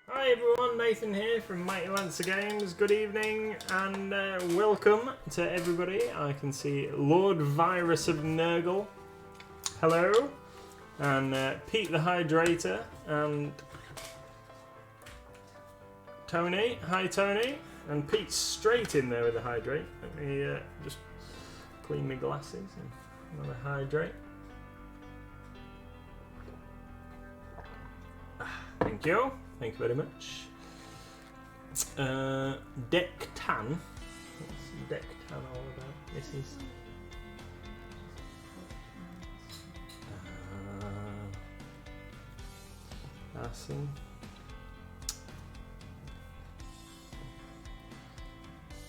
Hi everyone, Nathan here from Mighty Lancer Games. Good evening and welcome to everybody. I can see Lord Virus of Nurgle. Hello. And Pete the Hydrator and Tony. Hi Tony. And Pete's straight in there with the hydrate. Let me just clean my glasses and another hydrate. Thank you. Thank you very much. Deck Tan. What's Deck Tan all about? This is. Awesome.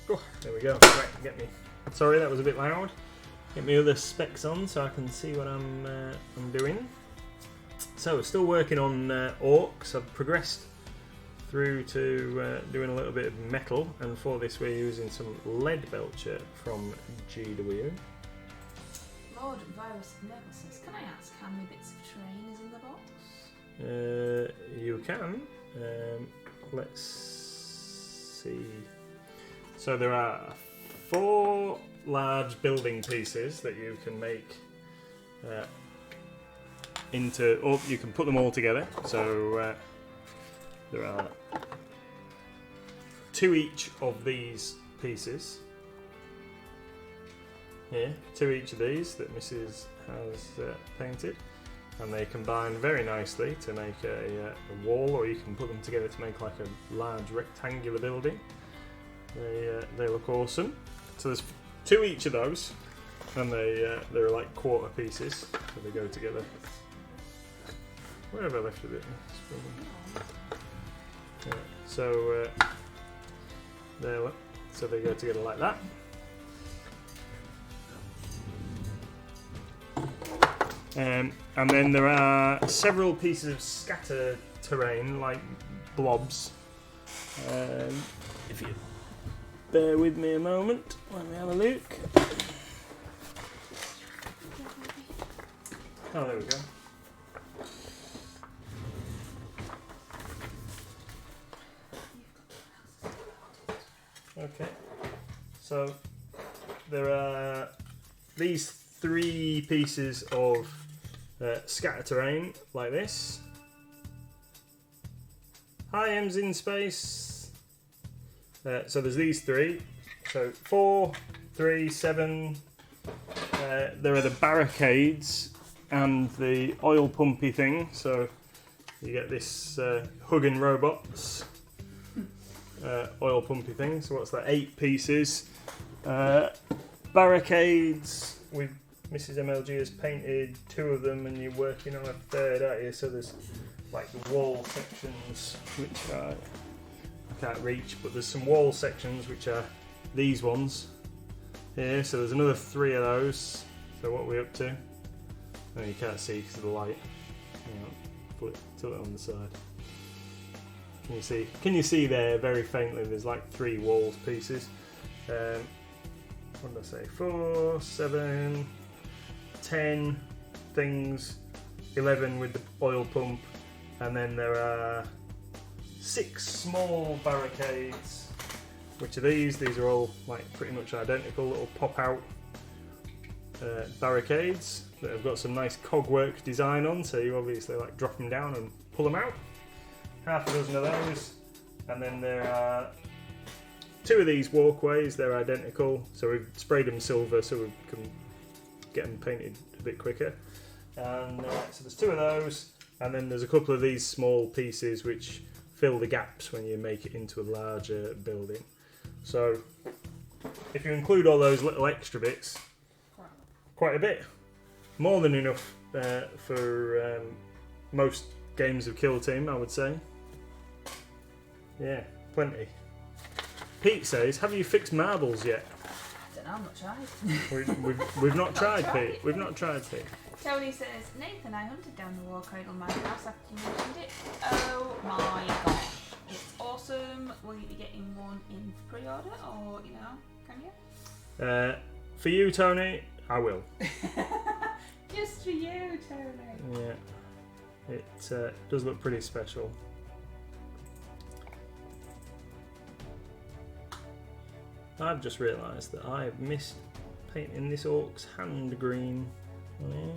Oh, there we go. Right, get me. Sorry, that was a bit loud. Get me other specs on so I can see what I'm doing. So, still working on orcs. I've progressed through to doing a little bit of metal, and for this we're using some lead belcher from GW. Lord Virus of Nurgle says, can I ask how many bits of terrain is in the box? You can. Let's see. So there are 4 large building pieces that you can make into, or you can put them all together. So there are 2 each of these pieces here, 2 each of these that Mrs. has painted, and they combine very nicely to make a wall, or you can put them together to make like a large rectangular building. They look awesome. So there's 2 each of those, and they're like quarter pieces, so they go together. Where have I left it? Yeah, so so they go together like that. And then there are several pieces of scatter terrain, like blobs. If you bear with me a moment, let me have a look. Oh, there we go. Okay, so there are these 3 pieces of scatter terrain like this. Hi, M's in space. So there's these 3. So 4, 3, 7. There are the barricades and the oil pumpy thing. So you get this hugging robots. Oil pumpy thing, so what's that, 8 pieces. Barricades, with Mrs. MLG has painted 2 of them, and you're working on a 3rd, aren't you? So there's like the wall sections, which I can't reach, but there's some wall sections which are these ones here, so there's another 3 of those. So what are we up to? Oh, you can't see because of the light. Tilt it on the side. Can you see there very faintly? There's like 3 walls pieces. What did I say? 4, 7, 10 things, 11 with the oil pump, and then there are 6 small barricades. Which are these? These are all like pretty much identical little pop-out barricades that have got some nice cogwork design on. So you obviously like drop them down and pull them out. Half a dozen of those, and then there are 2 of these walkways. They're identical, so we've sprayed them silver so we can get them painted a bit quicker. And so there's 2 of those, and then there's a couple of these small pieces which fill the gaps when you make it into a larger building. So if you include all those little extra bits, quite a bit, more than enough for most games of KillTeam, I would say. Yeah, plenty. Pete says, have you fixed marbles yet? I don't know, I'm not tried. We've not tried, Pete. We've not tried, Pete. Tony says, Nathan, I hunted down the war cradle my house after you mentioned it. Oh my gosh. It's awesome. Will you be getting one in pre-order, or, can you? For you, Tony, I will. Just for you, Tony. Yeah. It does look pretty special. I've just realised that I've missed painting this orc's hand green. Yeah.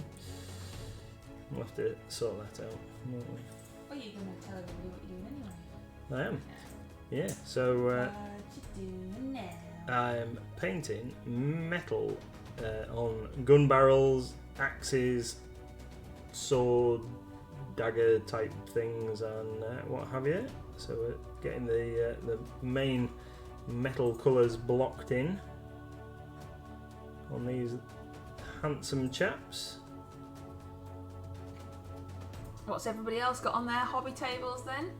We'll have to sort that out, won't we? Well, you're going to tell everybody what you're doing anyway. I am. Yeah, so What you doing now? I'm painting metal on gun barrels, axes, sword, dagger type things, and what have you. So we're getting the main metal colours blocked in on these handsome chaps. What's everybody else got on their hobby tables then?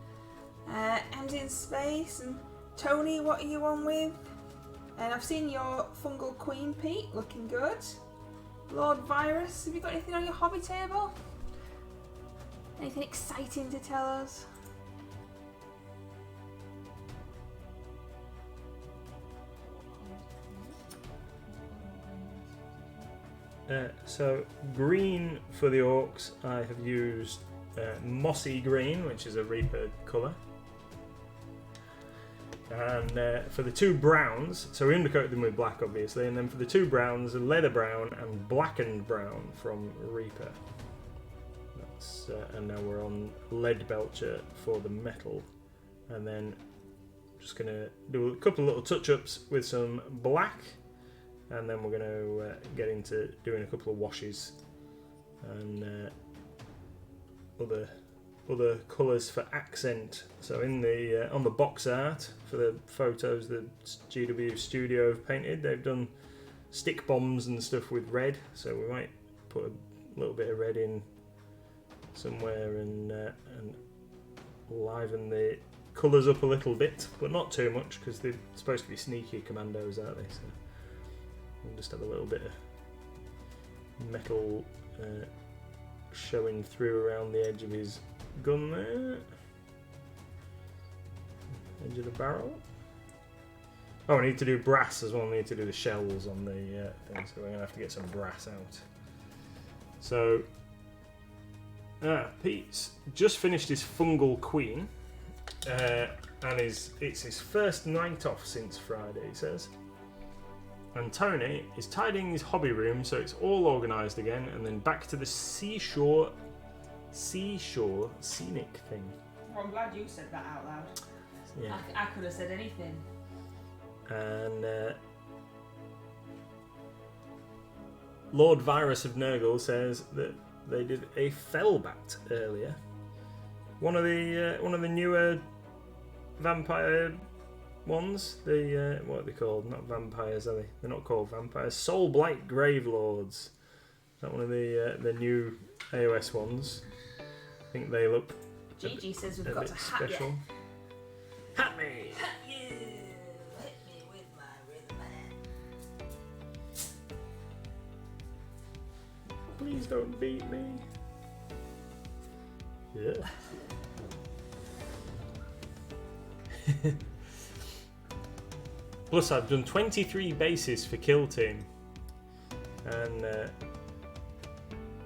And in space, and Tony, what are you on with? And I've seen your fungal queen, Pete, looking good. Lord Virus, have you got anything on your hobby table? Anything exciting to tell us? So green for the orcs, I have used mossy green, which is a Reaper colour. And for the two browns, so we undercoat them with black obviously, and then for the two browns, leather brown and blackened brown from Reaper. That's, and now we're on lead belcher for the metal, and then just going to do a couple of little touch-ups with some black, and then we're going to get into doing a couple of washes and other colours for accent. So in the on the box art for the photos the GW Studio have painted, they've done stick bombs and stuff with red. So we might put a little bit of red in somewhere and liven the colours up a little bit, but not too much because they're supposed to be sneaky commandos, aren't they? So we'll just have a little bit of metal showing through around the edge of his gun there. Edge of the barrel. Oh, I need to do brass as well. I need to do the shells on the thing, so we're going to have to get some brass out. So, Pete's just finished his fungal queen, and it's his first night off since Friday, he says. And Tony is tidying his hobby room so it's all organised again, and then back to the seashore scenic thing. Well, I'm glad you said that out loud. Yeah. I could have said anything. And Lord Virus of Nurgle says that they did a fellbat earlier. One of the newer vampire ones. The what are they called? Not vampires, are they? They're not called vampires. Soulblight Gravelords. Is that one of the new AOS ones? I think they look. Gigi says we've got to hat special. you. Hat me. Hat you. Hit me with my rhythm hand. Please don't beat me. Yeah. Plus, I've done 23 bases for KillTeam, and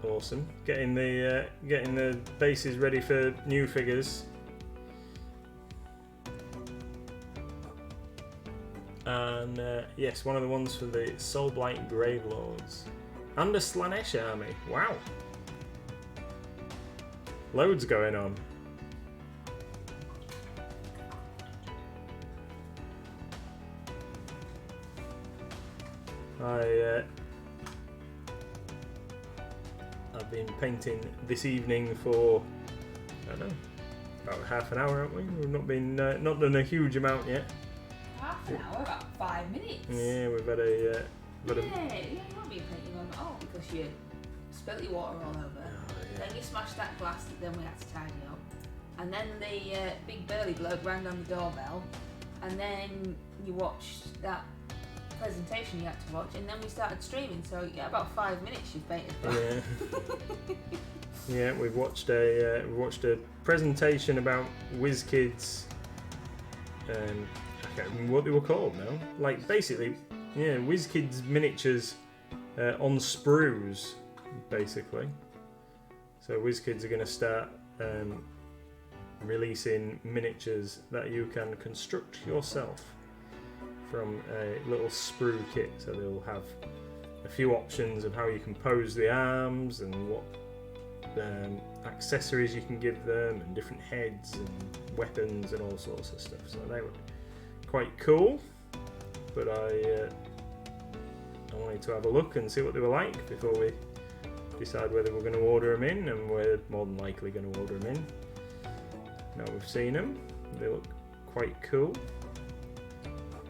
awesome. Getting the bases ready for new figures, and yes, one of the ones for the Soulblight Gravelords and a Slanesh army. Wow, loads going on. I've been painting this evening for, I don't know, about half an hour, haven't we? We've not been not done a huge amount yet. Half an hour, about 5 minutes. Yeah, we've had a. You won't be painting on at all because you spilt your water all over. Oh, yeah. Then you smashed that glass that then we had to tidy up. And then the big burly bloke rang on the doorbell. And then you watched that presentation you had to watch, and then we started streaming. So yeah, about 5 minutes you've painted. Yeah. Yeah, we've watched a presentation about WizKids. I can't remember what they were called now. Like basically, yeah, WizKids miniatures on sprues, basically. So WizKids are going to start releasing miniatures that you can construct yourself from a little sprue kit, so they'll have a few options of how you can pose the arms and what accessories you can give them, and different heads and weapons and all sorts of stuff. So they were quite cool, but I wanted to have a look and see what they were like before we decide whether we're going to order them in, and we're more than likely going to order them in. Now we've seen them, they look quite cool.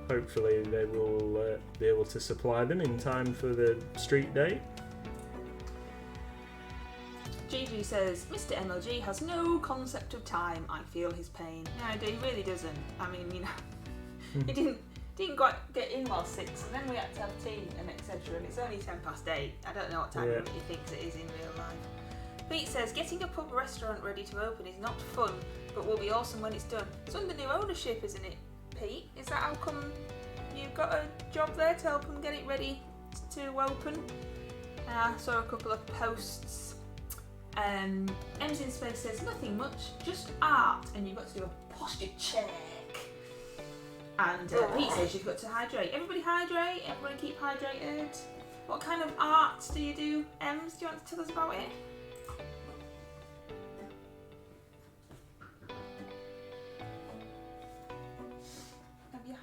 Hopefully they will be able to supply them in time for the street day. Gigi says, Mr. MLG has no concept of time. I feel his pain. No, he really doesn't. I mean, you know, he didn't quite get in while 6, and then we had to have tea and etc. And it's only 8:10. I don't know what time he thinks it is in real life. Pete says, getting a pub restaurant ready to open is not fun, but will be awesome when it's done. It's under new ownership, isn't it, Pete? Is that how come you've got a job there to help them get it ready to open? I saw a couple of posts. M's in Space says, nothing much, just art, and you've got to do a posture check. And Pete says you've got to hydrate. Everybody hydrate, everybody keep hydrated. What kind of art do you do, Ems? Do you want to tell us about it? Have you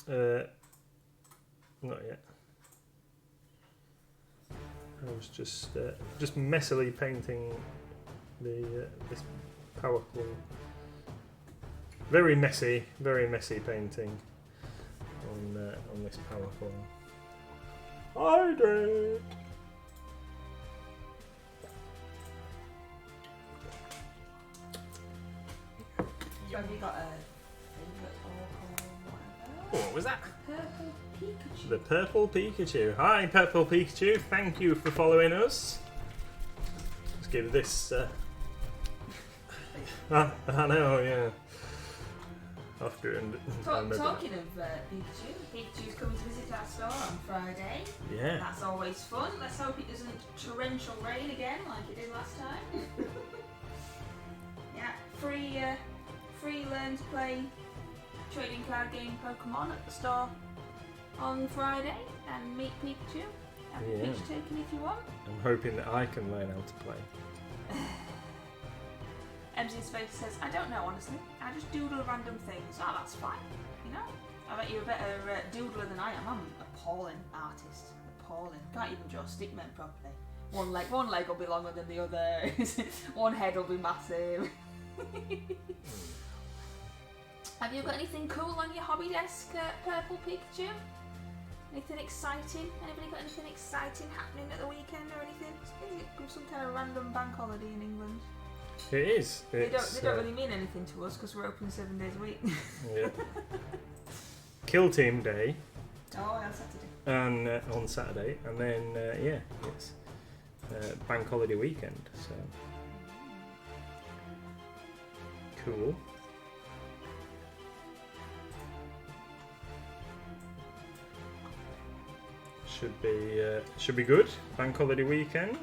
hydrated? Not yet. I was just messily painting this power claw. Very messy painting on this power claw. Hydrate. Have you got a favourite orc or whatever? What was that? Purple Pikachu. The Purple Pikachu. Hi, Purple Pikachu. Thank you for following us. Let's give this. I know, yeah. After talking of Pikachu, Pikachu's coming to visit our store on Friday. Yeah. That's always fun. Let's hope it doesn't torrential rain again like it did last time. Yeah, free learn to play trading card game Pokemon at the store on Friday and meet Pikachu. Have a picture taken if you want. I'm hoping that I can learn how to play. MZ Space says, I don't know honestly, I just doodle random things. Oh, that's fine, you know? I bet you're a better doodler than I am. I'm an appalling artist. Appalling. Can't even draw stickmen properly. One leg will be longer than the other. One head will be massive. Have you got anything cool on your hobby desk, Purple Pikachu? Anything exciting? Anybody got anything exciting happening at the weekend or anything? Is it some kind of random bank holiday in England? It is. They don't really mean anything to us because we're open 7 days a week. Yeah. KillTeam Day. Oh, on Saturday. And on Saturday, and then it's bank holiday weekend. So cool. Should be good. Bank holiday weekend.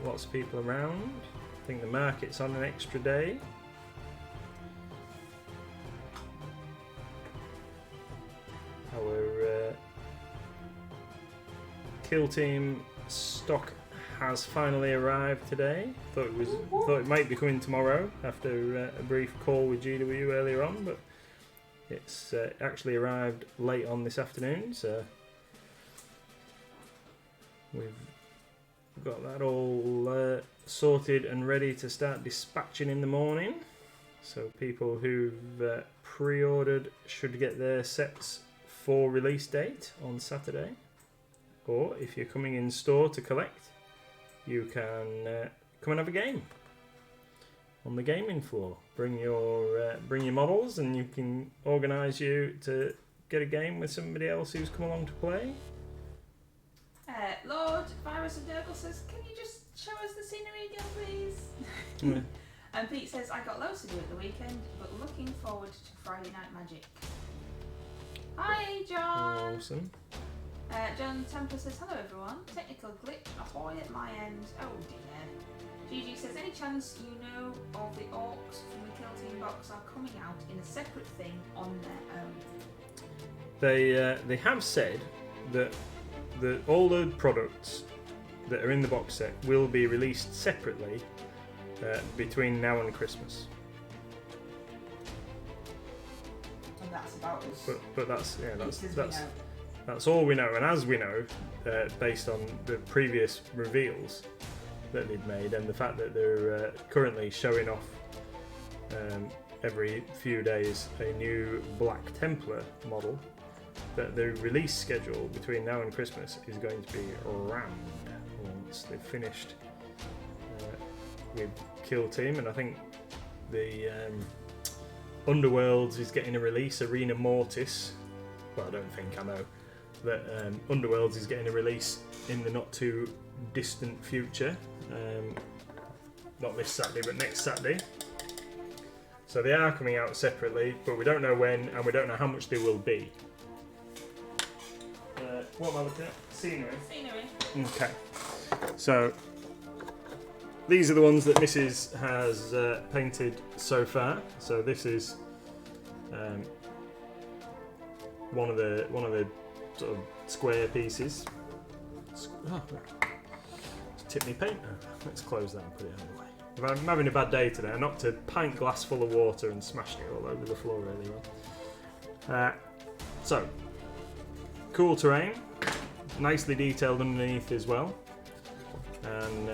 Lots of people around. I think the market's on an extra day. Our KillTeam stock has finally arrived today. Thought it might be coming tomorrow after a brief call with GW earlier on, but it's actually arrived late on this afternoon. So we've got that all sorted and ready to start dispatching in the morning. So people who've pre-ordered should get their sets for release date on Saturday. Or if you're coming in store to collect, you can come and have a game on the gaming floor. Bring your models and you can organise you to get a game with somebody else who's come along to play. Lord Virus of Nurgle says, can you just show us the scenery again, please? And Pete says, I got loads to do at the weekend, but looking forward to Friday Night Magic. Hi, John. Awesome. John Temple says, hello everyone. Technical glitch ahoy at my end. Oh dear. Gigi says, any chance you know of the Orks from the KillTeam box are coming out in a separate thing on their own? They have said that all the products that are in the box set will be released separately between now and Christmas. And that's about us. But that's Know. that's all we know. And as we know, based on the previous reveals that they'd made and the fact that they're currently showing off every few days a new Black Templar model, that the release schedule between now and Christmas is going to be rammed once they've finished with KillTeam. And I think the Underworlds is getting a release, Arena Mortis. Well, I don't think, I know that Underworlds is getting a release in the not too distant future. Not this Saturday, but next Saturday. So they are coming out separately, but we don't know when, and we don't know how much they will be. What am I looking at? Scenery. Okay. So these are the ones that Mrs. has painted so far. So this is one of the sort of square pieces. Oh, it's tipped me paint. Oh, let's close that and put it out of the way. If I'm having a bad day today, I knocked a pint glass full of water and smashed it all over the floor really well. So, cool terrain, nicely detailed underneath as well, and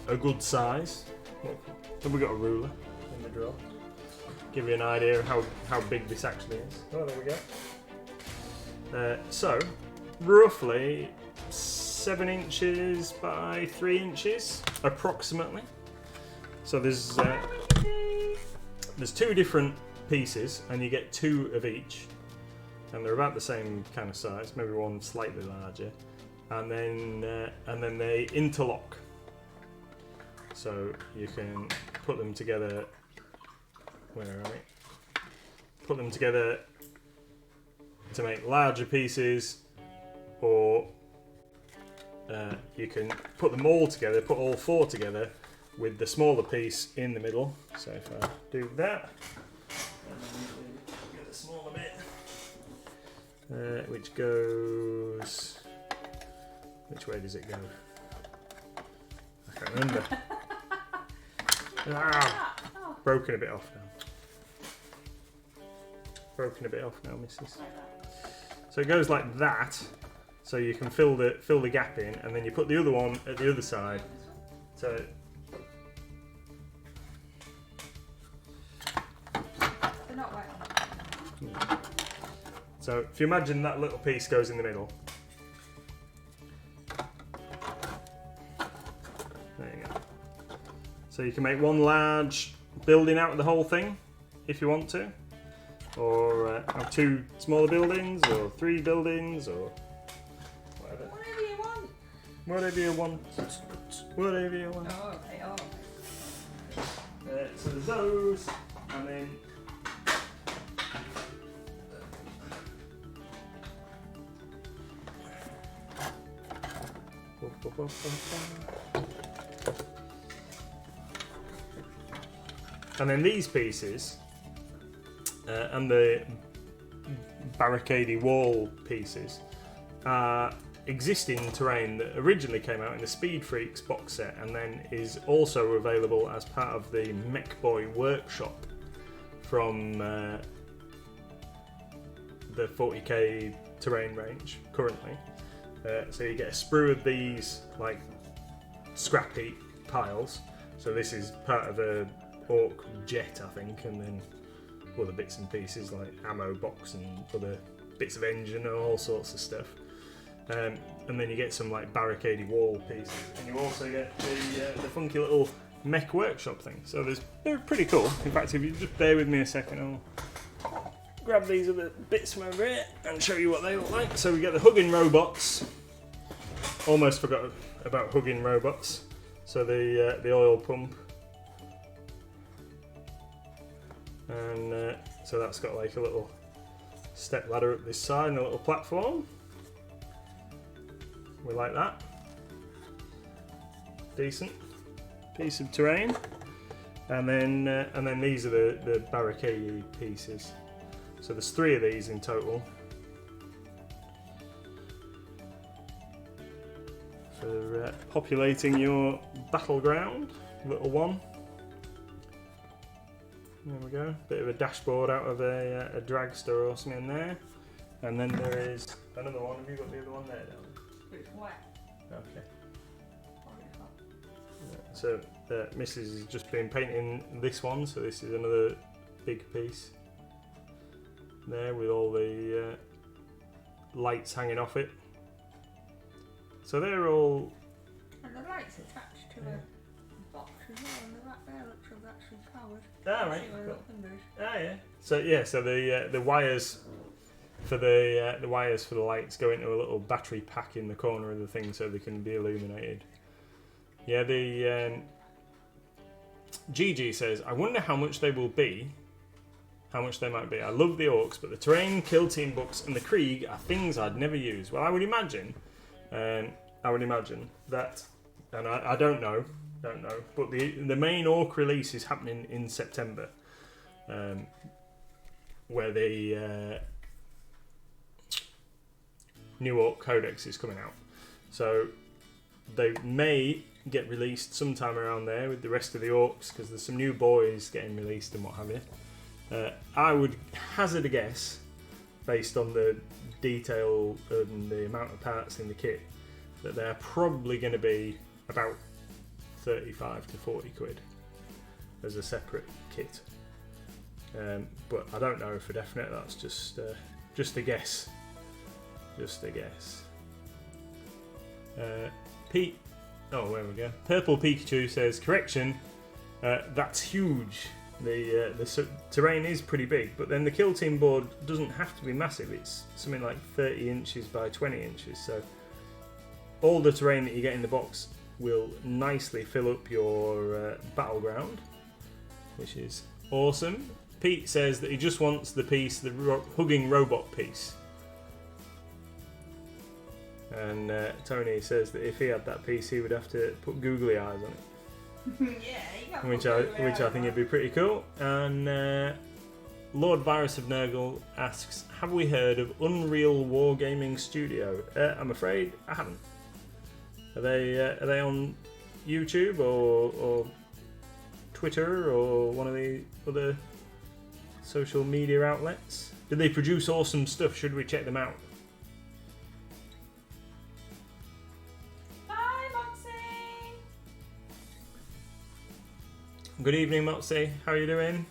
a good size. Have we got a ruler in the drawer? Give you an idea of how big this actually is. Oh, there we go. So, roughly 7 inches by 3 inches, approximately. So there's 2 different pieces, and you get 2 of each, and they're about the same kind of size, maybe one slightly larger, and then they interlock. So you can put them together. Where are we? Put them together to make larger pieces, or you can put them all together, put all 4 together with the smaller piece in the middle. So if I do that, and then get the smaller bit, which goes, which way does it go? I can't remember. Broken a bit off now. Broken a bit off now, missus. So it goes like that. So you can fill the gap in, and then you put the other one at the other side. So They're not wet. So if you imagine that little piece goes in the middle. There you go. So you can make one large building out of the whole thing, if you want to. Or have 2 smaller buildings, or 3 buildings, or whatever. Whatever you want. Whatever you want. Whatever you want. Oh, okay, oh. So there's those, and then these pieces and the barricadey wall pieces are existing terrain that originally came out in the Speed Freaks box set, and then is also available as part of the Mech Boy workshop from the 40k terrain range currently. So you get a sprue of these like scrap heap piles. So this is part of a Ork jet, I think, and then other bits and pieces like ammo box and other bits of engine and all sorts of stuff. And then you get some like barricadey wall pieces, and you also get the funky little mech workshop thing. So they're pretty cool. In fact, if you just bear with me a second, I'll grab these other bits from over here and show you what they look like. So we get the hugging robots. Almost forgot about hugging robots. So the oil pump, and so that's got like a little step ladder up this side and a little platform. We like that. decent piece of terrain. And then these are the barricade pieces. So there's 3 of these in total. For populating your battleground, little one. There we go. Bit of a dashboard out of a dragster or something there. And then there is another one. Have you got the other one there, Dan? It's wet. Okay. So Mrs. has just been painting this one, so this is another big piece there with all the lights hanging off it. So they're all... And the lights attached to the box as well, and the back there looks like actually powered. Ah, right. See my little fingers. Ah, yeah. So yeah, so the wires for the wires for the lights go into a little battery pack in the corner of the thing, so they can be illuminated. Yeah, the GG says, I wonder how much they will be. How much they might be. I love the orcs, but the terrain, kill team books, and the Krieg are things I'd never use. Well, I would imagine that, and I don't know, but the main orc release is happening in September, where the new orc codex is coming out. So they may get released sometime around there with the rest of the orcs, because there's some new boys getting released and what have you. I would hazard a guess, based on the detail and the amount of parts in the kit, that they're probably going to be about 35 to 40 quid as a separate kit. But I don't know for definite. That's just a guess. Just a guess. Pete. Oh, there we go. Purple Pikachu says, correction, that's huge. The terrain is pretty big, but then the kill team board doesn't have to be massive. It's something like 30 inches by 20 inches. So all the terrain that you get in the box will nicely fill up your battleground, which is awesome. Pete says that he just wants the piece, the hugging robot piece. And Tony says that if he had that piece, he would have to put googly eyes on it. Yeah, which I think would be pretty cool. And Lord Virus of Nurgle asks, have we heard of Unreal Wargaming Studio? I'm afraid I haven't. Are they on YouTube or Twitter or one of the other social media outlets? Do they produce awesome stuff? Should we check them out? Good evening, Motsy. How are you doing?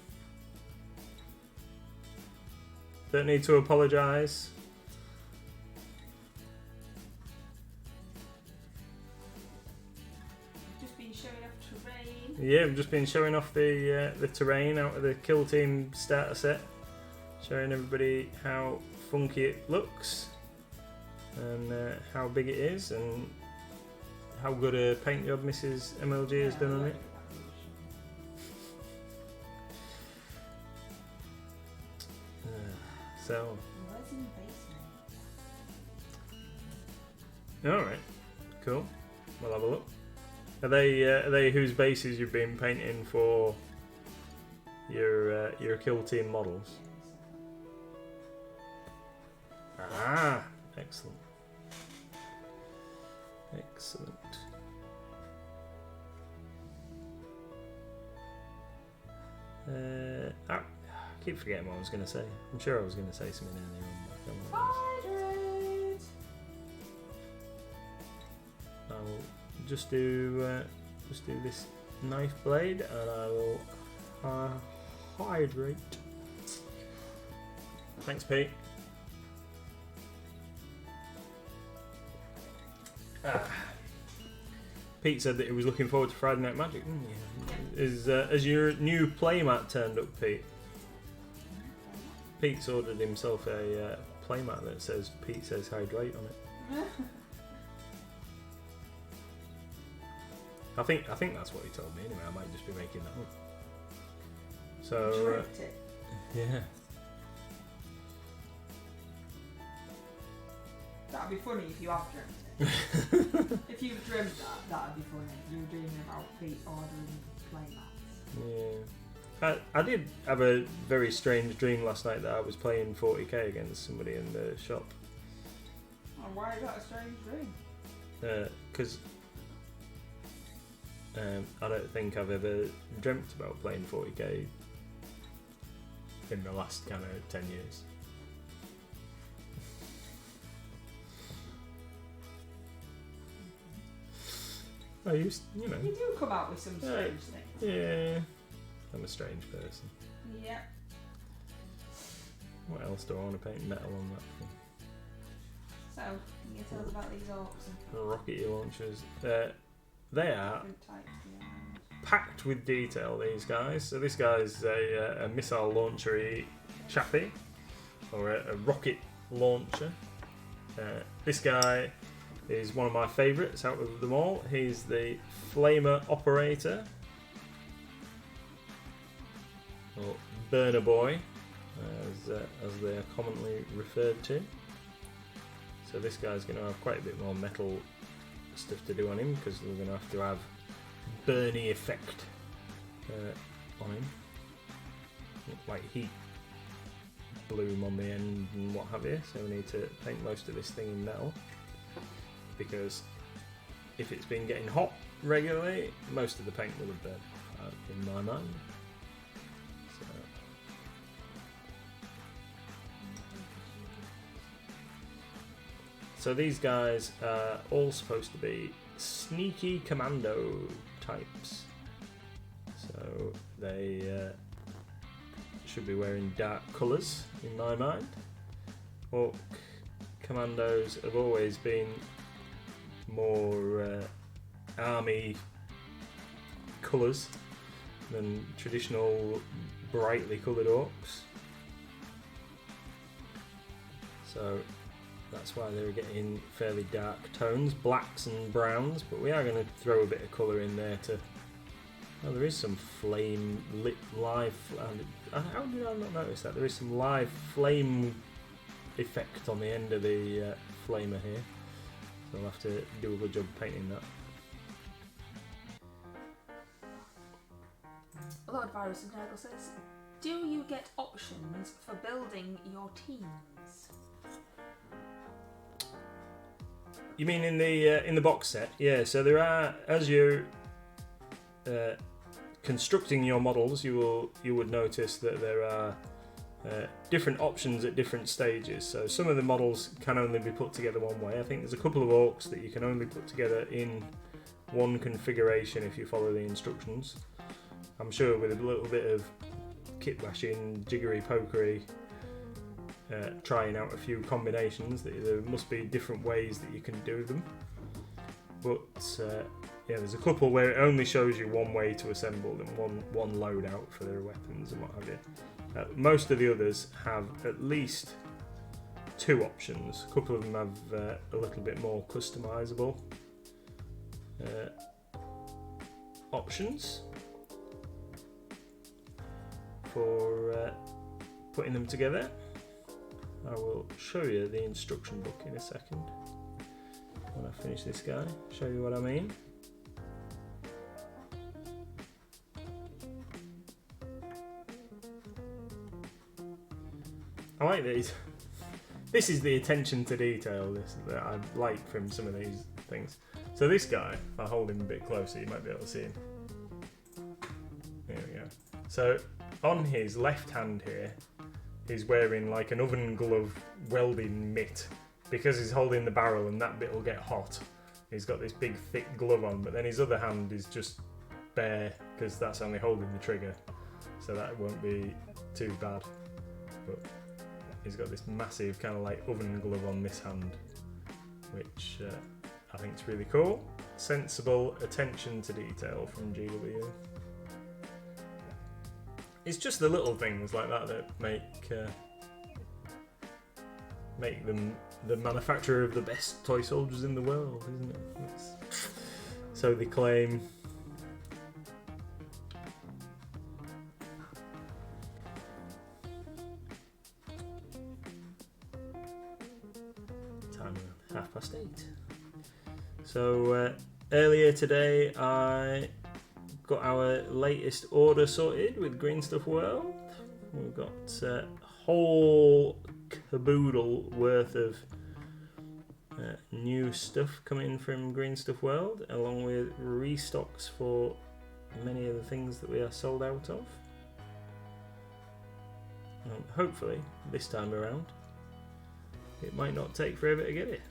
Don't need to apologise. Just been showing off terrain. Yeah, we've just been showing off the terrain out of the Kill Team starter set, showing everybody how funky it looks and how big it is and how good a paint job Mrs. MLG has done on it. So, alright, cool. We'll have a look. Are they whose bases you've been painting for your kill team models? Ah, excellent. Excellent. I keep forgetting what I was going to say. I'm sure I was going to say something earlier on. Hydrate! I'll just do this knife blade, and I will hydrate. Thanks, Pete. Pete said that he was looking forward to Friday Night Magic, didn't you? Has your new playmat turned up, Pete? Pete's ordered himself a playmat that says Pete says hydrate on it. I think that's what he told me anyway. I might just be making that up. So yeah. That'd be funny if you have dreamt it. If you dreamt that'd be funny. You were dreaming about Pete ordering playmats. Yeah. I did have a very strange dream last night that I was playing 40k against somebody in the shop. Oh, why is that a strange dream? Because I don't think I've ever dreamt about playing 40k in the last kind of 10 years. I used, you know. You do come out with some strange things. Yeah, I'm a strange person. Yeah. What else do I want to paint metal on that thing? So, can you tell us about these orcs? Rocket launchers. They are Different types, yeah. packed with detail, these guys. So this guy's a missile launcher chappie, or a rocket launcher. This guy is one of my favourites out of them all. He's the Flamer Operator, or Burner Boy, as they are commonly referred to. So this guy's going to have quite a bit more metal stuff to do on him, because we're going to have burny effect on him, like heat bloom on the end and what have you. So we need to paint most of this thing in metal, because if it's been getting hot regularly, most of the paint will have burned out in my mind. So these guys are all supposed to be sneaky commando types. So they should be wearing dark colours in my mind. Orc commandos have always been more army colours than traditional brightly coloured orcs. So that's why they're getting fairly dark tones, blacks and browns, but we are going to throw a bit of colour in there to... Oh, there is some flame lit live... How did I not notice that? There is some live flame effect on the end of the flamer here. So I'll have to do a good job painting that. Lord Virus of Nurgle says, do you get options for building your teams? You mean in the box set? Yeah. So there are, as you're constructing your models, you would notice that there are different options at different stages. So some of the models can only be put together one way. I think there's a couple of orcs that you can only put together in one configuration if you follow the instructions. I'm sure with a little bit of kit bashing, jiggery pokery, trying out a few combinations, there must be different ways that you can do them. But yeah, there's a couple where it only shows you one way to assemble them, one loadout for their weapons and what have you. Most of the others have at least two options. A couple of them have a little bit more customizable options for putting them together. I will show you the instruction book in a second when I finish this guy, show you what I mean. I like these. This is the attention to detail that I like from some of these things. So this guy, if I hold him a bit closer, you might be able to see him. There we go. So on his left hand here, he's wearing like an oven glove welding mitt, because he's holding the barrel and that bit will get hot. He's got this big thick glove on, but then his other hand is just bare because that's only holding the trigger, so that won't be too bad. But he's got this massive kind of like oven glove on this hand, which I think is really cool. Sensible attention to detail from GW. It's just the little things like that that make them the manufacturer of the best toy soldiers in the world, isn't it? So they claim. Time 8:30. So earlier today I got our latest order sorted with Green Stuff World. We've got a whole caboodle worth of new stuff coming from Green Stuff World, along with restocks for many of the things that we are sold out of. Hopefully this time around it might not take forever to get it.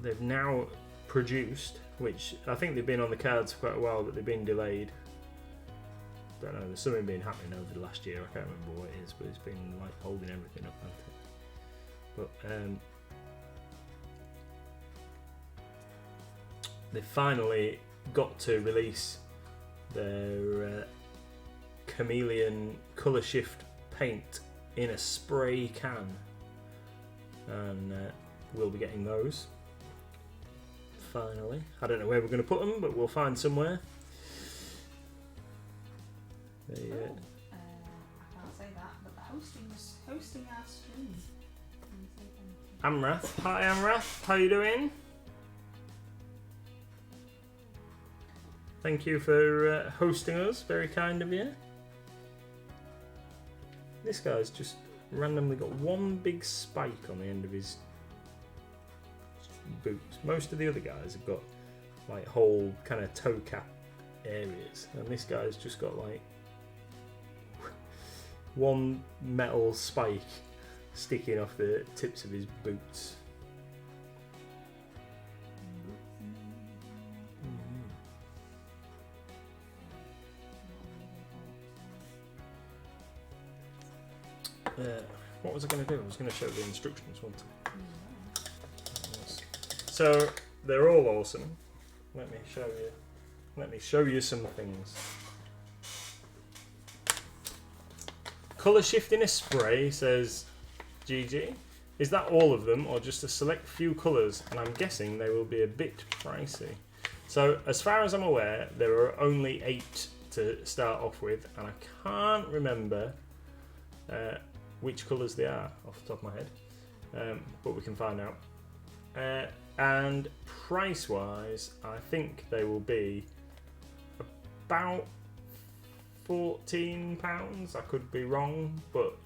They've now produced, which I think they've been on the cards for quite a while, but they've been delayed. Don't know, there's something been happening over the last year, I can't remember what it is, but it's been like holding everything up, hasn't it? But they finally got to release their Chameleon colour shift paint in a spray can, and we'll be getting those finally. I don't know where we're going to put them, but we'll find somewhere. I can't say that, but the hosting our stream. Amrath, hi Amrath, how you doing? Thank you for hosting us, very kind of you. This guy's just randomly got one big spike on the end of his boots. Most of the other guys have got like whole kind of toe cap areas, and this guy's just got like one metal spike sticking off the tips of his boots. What was I going to do? I was going to show the instructions, wasn't I? So they're all awesome. Let me show you some things. Colour shift in a spray, says GG. Is that all of them, or just a select few colours? And I'm guessing they will be a bit pricey. So as far as I'm aware, there are only 8 to start off with, and I can't remember which colours they are off the top of my head, but we can find out. And price wise, I think they will be about £14. I could be wrong, but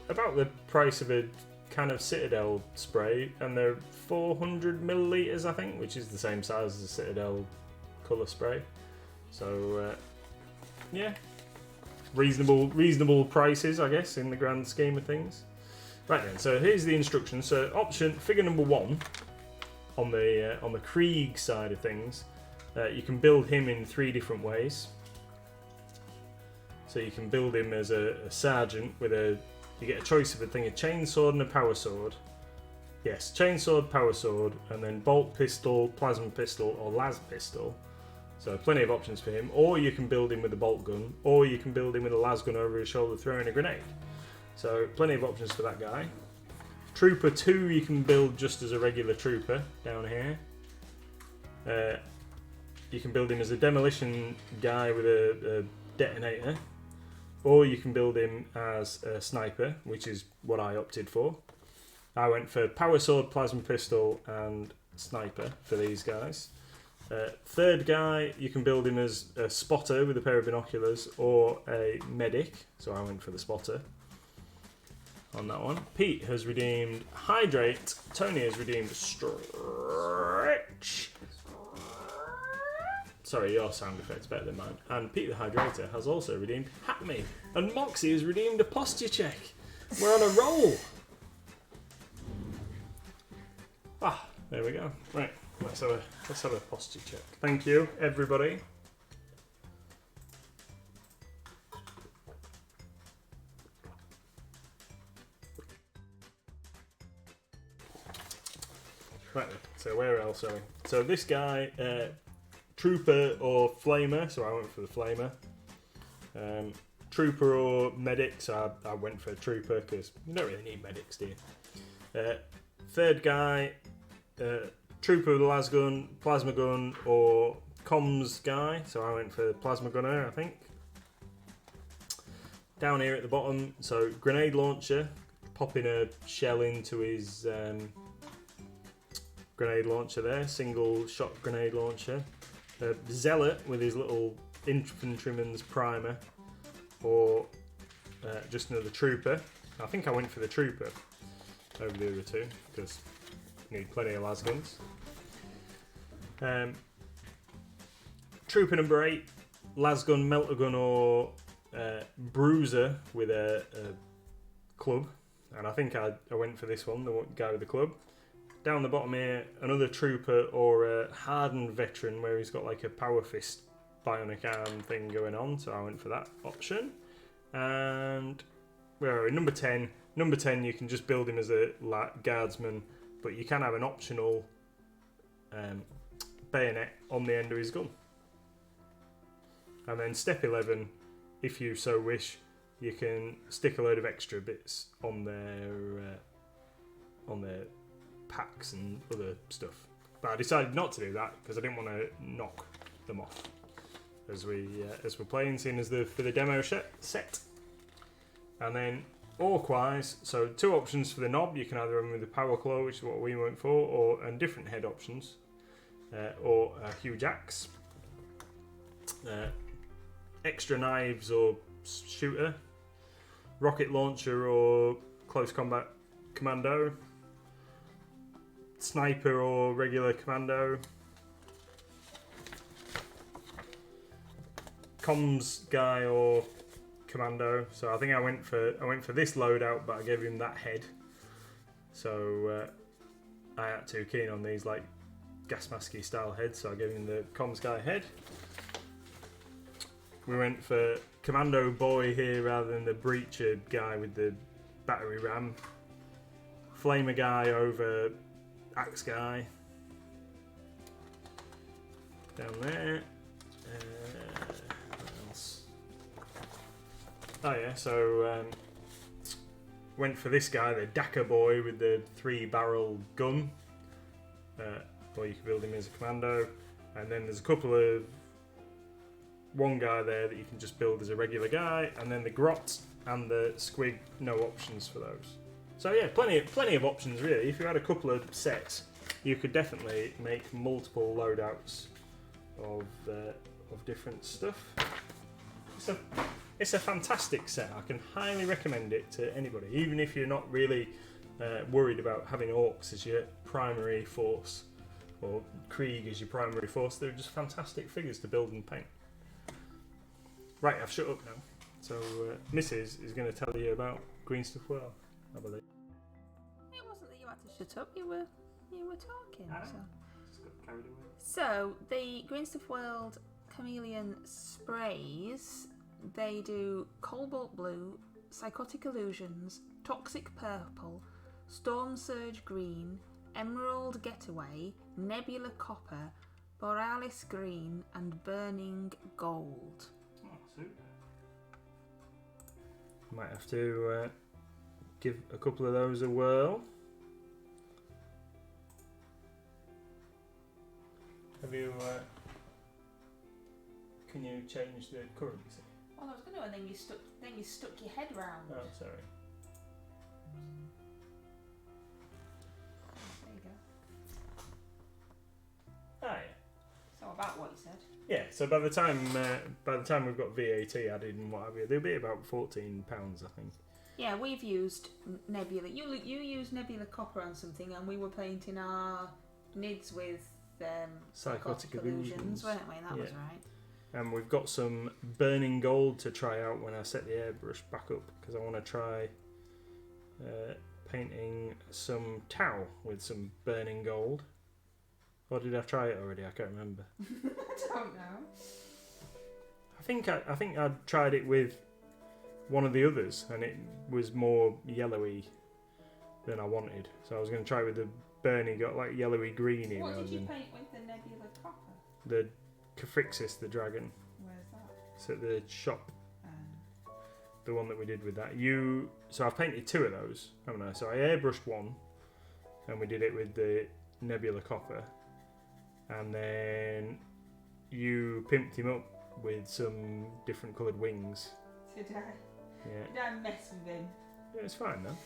about the price of a can of Citadel spray, and they're 400 millilitres, I think, which is the same size as a Citadel colour spray. So yeah, reasonable prices, I guess, in the grand scheme of things. Right then, so here's the instructions. So option figure number 1 on the Krieg side of things, you can build him in 3 different ways. So you can build him as a sergeant with you get a choice of a chainsword and a power sword. Yes, chainsword, power sword, and then bolt pistol, plasma pistol, or las pistol. So plenty of options for him. Or you can build him with a bolt gun, or you can build him with a las gun over his shoulder throwing a grenade. So plenty of options for that guy. Trooper 2 you can build just as a regular trooper down here. You can build him as a demolition guy with a detonator. Or you can build him as a sniper, which is what I opted for. I went for power sword, plasma pistol, and sniper for these guys. Third guy, you can build him as a spotter with a pair of binoculars, or a medic, so I went for the spotter on that one. Pete has redeemed hydrate, Tony has redeemed stretch. Sorry, your sound effect's better than mine. And Pete the Hydrator has also redeemed Hat Me. And Moxie has redeemed a posture check. We're on a roll. Ah, there we go. Right, let's have a posture check. Thank you, everybody. Right, so where else are we? So this guy, Trooper or Flamer, so I went for the Flamer. Trooper or Medic, so I went for a Trooper, because you don't really need medics, do you? Third guy, Trooper with a las gun, plasma gun, or comms guy, so I went for the plasma gunner, I think. down here at the bottom, so grenade launcher, popping a shell into his grenade launcher there, single shot grenade launcher. Zealot with his little infantryman's primer, or just another trooper. I think I went for the trooper over the other two because you need plenty of las guns. Trooper number 8, las gun, melter gun, or bruiser with a club, and I think I went for this one, the guy with the club. Down the bottom here, another trooper or a hardened veteran where he's got like a power fist bionic arm thing going on, so I went for that option. And where are we? Number 10. Number 10, you can just build him as a guardsman, but you can have an optional bayonet on the end of his gun. And then step 11, if you so wish, you can stick a load of extra bits on their packs and other stuff. But I decided not to do that because I didn't want to knock them off as we're playing, seeing as for the demo set. And then orc-wise, so 2 options for the knob. You can either run with the power claw, which is what we went for, and different head options, or a huge axe, extra knives or shooter, rocket launcher or close combat commando, sniper or regular commando, comms guy or commando. So I think I went for this loadout, but I gave him that head. So I ain't too keen on these like gas masky style heads, so I gave him the comms guy head. We went for Commando Boy here rather than the breacher guy with the battery ram. Flamer guy over axe guy. Down there. What else? Oh yeah, so went for this guy, the Dakar Boy with the 3-barrel gun. Or you can build him as a commando. And then there's a couple of one guy there that you can just build as a regular guy, and then the grot and the squig, no options for those. So yeah, plenty of options really. If you had a couple of sets, you could definitely make multiple loadouts of different stuff. It's a fantastic set. I can highly recommend it to anybody, even if you're not really worried about having orcs as your primary force or Krieg as your primary force. They're just fantastic figures to build and paint. Right, I've shut up now. So Mrs. is going to tell you about Green Stuff World, I believe. It wasn't that you had to shut up. You were talking. So. Just got carried away. So the Green Stuff World Chameleon sprays, they do Cobalt Blue, Psychotic Illusions, Toxic Purple, Storm Surge Green, Emerald Getaway, Nebula Copper, Borealis Green, and Burning Gold. Oh, super. Might have to give a couple of those a whirl. Have you? Can you change the currency? Well, I was going to, and then you stuck your head round. Oh, sorry. There you go. Ah, yeah. So about what you said. Yeah. So by the time we've got VAT added and what have you, they'll be about £14, I think. Yeah, we've used Nebula. You used Nebula Copper on something, and we were painting our nids with Psychotic Illusions, weren't we? That was right. And we've got some Burning Gold to try out when I set the airbrush back up, because I want to try painting some Tau with some Burning Gold. Or did I try it already? I can't remember. I don't know. I think I tried it with one of the others, and it was more yellowy than I wanted. So I was going to try it with the Burning, got like yellowy greeny. What did you paint with the Nebula Copper? The Caphryxis, the dragon. Where's that? It's at the shop. The one that we did with that. So I've painted 2 of those, haven't I? So I airbrushed one, and we did it with the Nebula Copper, and then you pimped him up with some different coloured wings. Did I? Yeah. Don't mess with him. Yeah, it's fine though.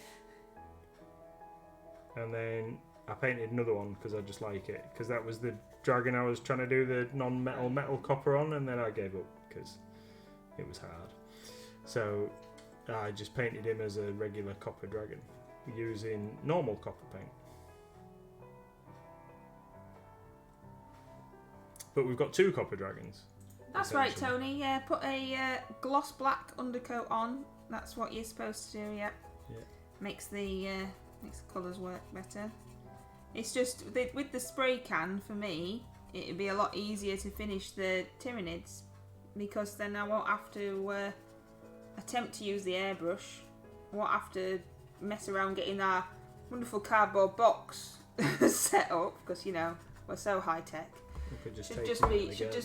And then I painted another one because I just like it. Because that was the dragon I was trying to do the non-metal metal copper on, and then I gave up because it was hard. So I just painted him as a regular copper dragon using normal copper paint. But we've got 2 copper dragons. That's right, Tony. Yeah, put a gloss black undercoat on. That's what you're supposed to do. Yeah. Makes the colours work better. It's just with the spray can, for me, it'd be a lot easier to finish the Tyranids because then I won't have to attempt to use the airbrush. I won't have to mess around getting our wonderful cardboard box set up because we're so high tech. Should just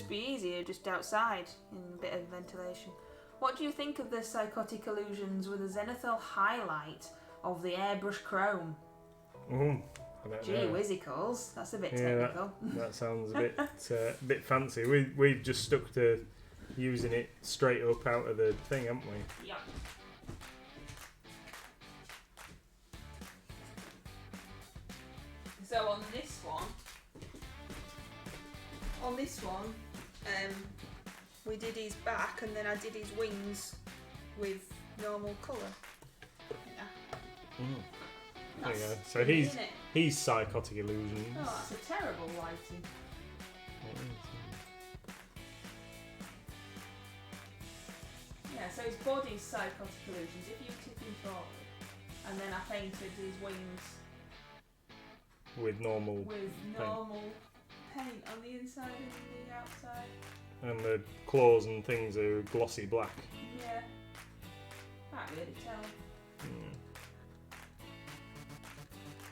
be easier just outside in a bit of ventilation. What do you think of the psychotic illusions with a zenithal highlight of the airbrush chrome? Gee whizzicles, that's a bit technical. That sounds a bit fancy. We've just stuck to using it straight up out of the thing, haven't we? Yeah. So on this one, we did his back and then I did his wings with normal colour. Yeah. There you go. So he's psychotic illusions. Oh, that's a terrible lighting. Yeah, so his body's psychotic illusions. If you tip him forward, and then I painted his wings with normal paint on the inside and the outside. And the claws and things are glossy black. Yeah. Can't really tell.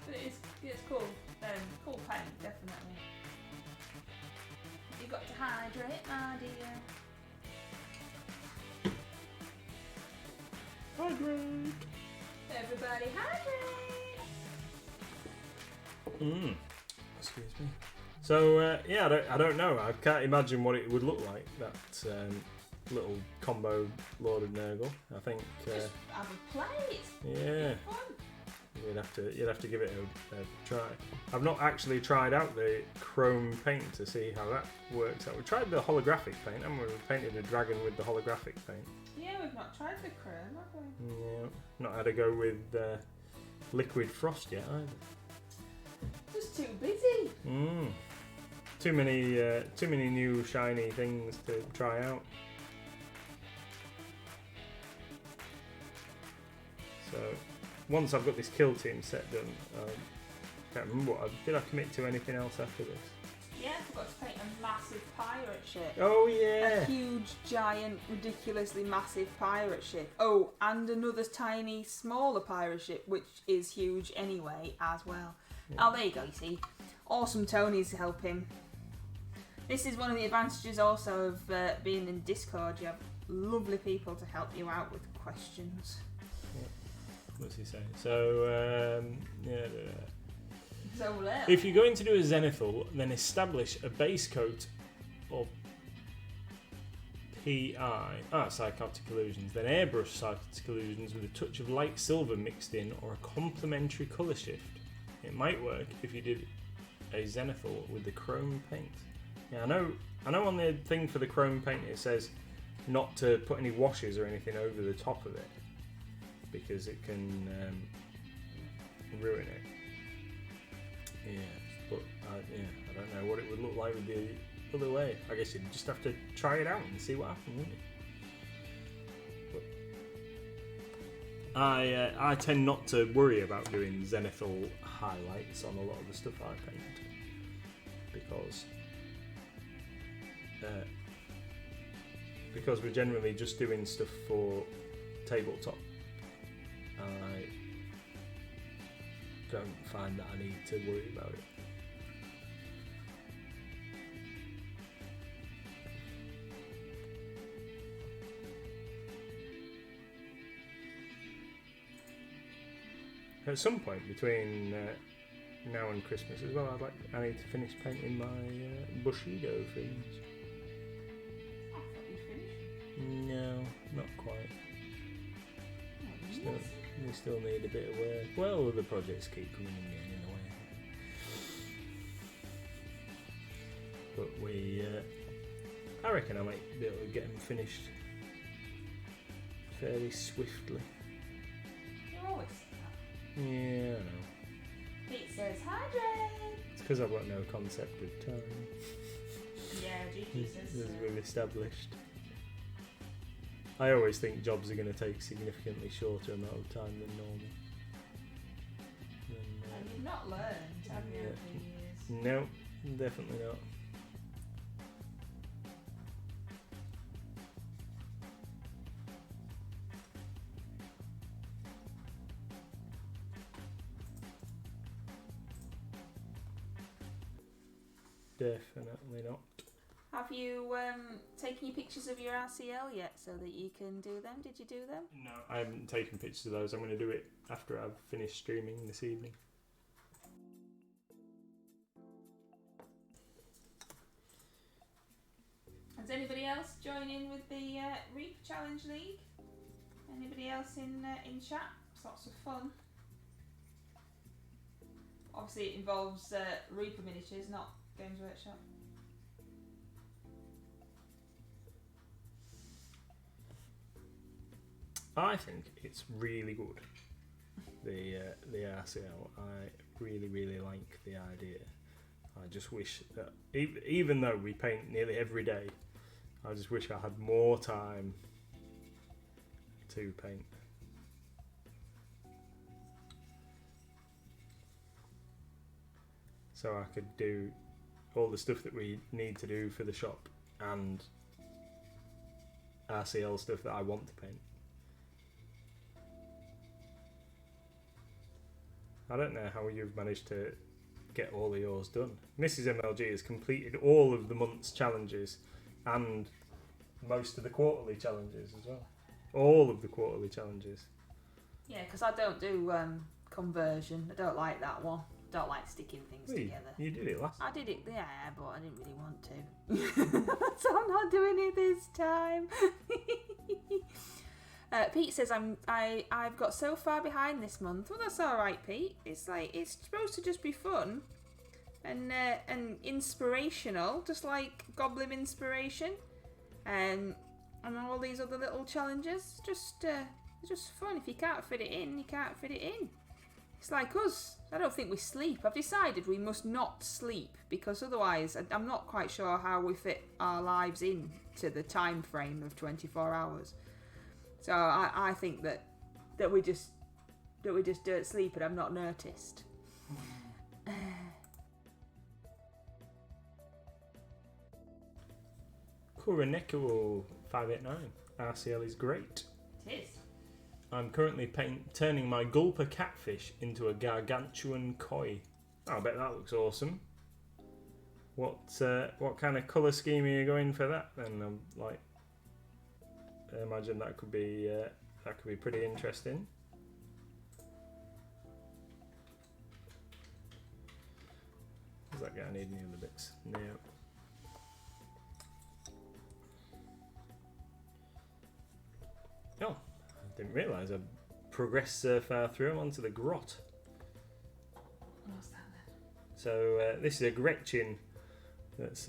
But it's cool. Cool paint, definitely. You've got to hydrate, my dear. Hydrate! Everybody hydrate! Excuse me. So, I don't know. I can't imagine what it would look like, that little combo Lord of Nurgle. I think... Just have a play. Yeah. You'd have to give it a try. I've not actually tried out the chrome paint to see how that works out. We tried the holographic paint, haven't we? We painted a dragon with the holographic paint. Yeah, we've not tried the chrome, have we? Yeah, not had to go with liquid frost yet either. Just too busy. Too many new shiny things to try out. So once I've got this KillTeam set done, can't remember did I commit to anything else after this? Yeah, I forgot to paint a massive pirate ship. Oh yeah! A huge, giant, ridiculously massive pirate ship. Oh, and another tiny, smaller pirate ship, which is huge anyway, as well. Yeah. Oh, there you go, you see. Awesome Tony's helping. This is one of the advantages also of being in Discord. You have lovely people to help you out with questions. Yeah. What's he saying? So, So if you're going to do a zenithal, then establish a base coat of PI, psychotic illusions, then airbrush psychotic illusions with a touch of light silver mixed in or a complementary colour shift. It might work if you did a zenithal with the chrome paint. Yeah, I know on the thing for the chrome paint it says not to put any washes or anything over the top of it because it can ruin it. Yeah, but I don't know what it would look like with the other way. I guess you'd just have to try it out and see what happens, wouldn't you? But I tend not to worry about doing zenithal highlights on a lot of the stuff I paint because we're generally just doing stuff for tabletop. I don't find that I need to worry about it. At some point between now and Christmas as well, I need to finish painting my Bushido things. I thought you finished. No, not quite. We still need a bit of work. Well, the projects keep coming and getting in the way. But I reckon I might be able to get them finished fairly swiftly. You always say that. Yeah, I know. Pete says, hydrate! It's because I've got no concept of time. Yeah, Gigi says. As we've established. I always think jobs are going to take significantly shorter amount of time than normal. And you've not learned, have you, over the years? No, definitely not. Definitely not. Have you taken your pictures of your RCL yet so that you can do them? Did you do them? No, I haven't taken pictures of those. I'm going to do it after I've finished streaming this evening. Has anybody else joined in with the Reaper Challenge League? Anybody else in chat? It's lots of fun. Obviously it involves Reaper miniatures, not Games Workshop. I think it's really good. The RCL. I really like the idea. I just wish that even though we paint nearly every day, I just wish I had more time to paint. So I could do all the stuff that we need to do for the shop and RCL stuff that I want to paint. I don't know how you've managed to get all of yours done. Mrs. MLG has completed all of the month's challenges and most of the quarterly challenges as well. All of the quarterly challenges. Yeah, because I don't do conversion. I don't like that one. I don't like sticking things together. You did it last time. I did it, yeah, but I didn't really want to. So I'm not doing it this time. Pete says I've got so far behind this month. Well, that's all right, Pete. It's like it's supposed to just be fun and inspirational, just like Goblin Inspiration, and all these other little challenges. Just fun. If you can't fit it in, you can't fit it in. It's like us. I don't think we sleep. I've decided we must not sleep because otherwise, I'm not quite sure how we fit our lives in to the time frame of 24 hours. So I think that we just don't sleep and I've not noticed. Kuroneko 589 RCL is great. It is. I'm currently turning my gulper catfish into a gargantuan koi. Oh, I bet that looks awesome. What kind of colour scheme are you going for that then? I imagine that could be pretty interesting. Does that guy need any other bits? No. Oh, I didn't realise I'd progressed so far through. I'm onto the grot. What's that then? So this is a Gretchen that's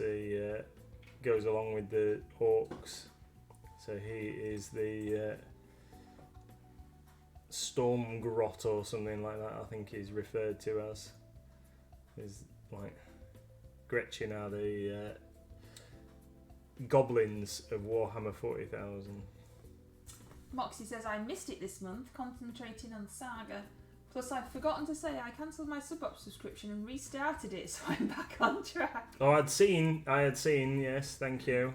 goes along with the orcs. So he is the Storm Grot or something like that, I think he's referred to as. Is like Gretchen are the goblins of Warhammer 40,000. Moxie says I missed it this month, concentrating on Saga. Plus I've forgotten to say I cancelled my sub-up subscription and restarted it, so I'm back on track. Oh, I had seen. Yes, thank you.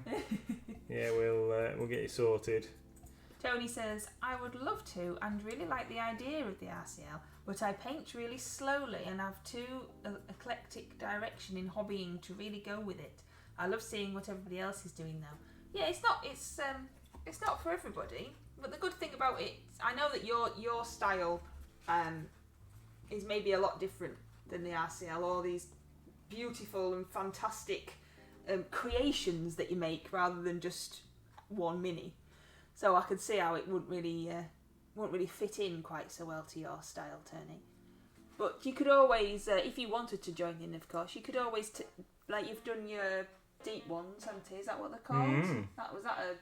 Yeah, we'll get you sorted. Tony says, I would love to and really like the idea of the RCL, but I paint really slowly and have too eclectic direction in hobbying to really go with it. I love seeing what everybody else is doing though. Yeah, it's not for everybody, but the good thing about it, I know that your style is maybe a lot different than the RCL, all these beautiful and fantastic creations that you make rather than just one mini. So I could see how it wouldn't really won't really fit in quite so well to your style, Tony. But you could always, if you wanted to join in, of course, you could always, like you've done your deep ones, haven't you? Is that what they're called?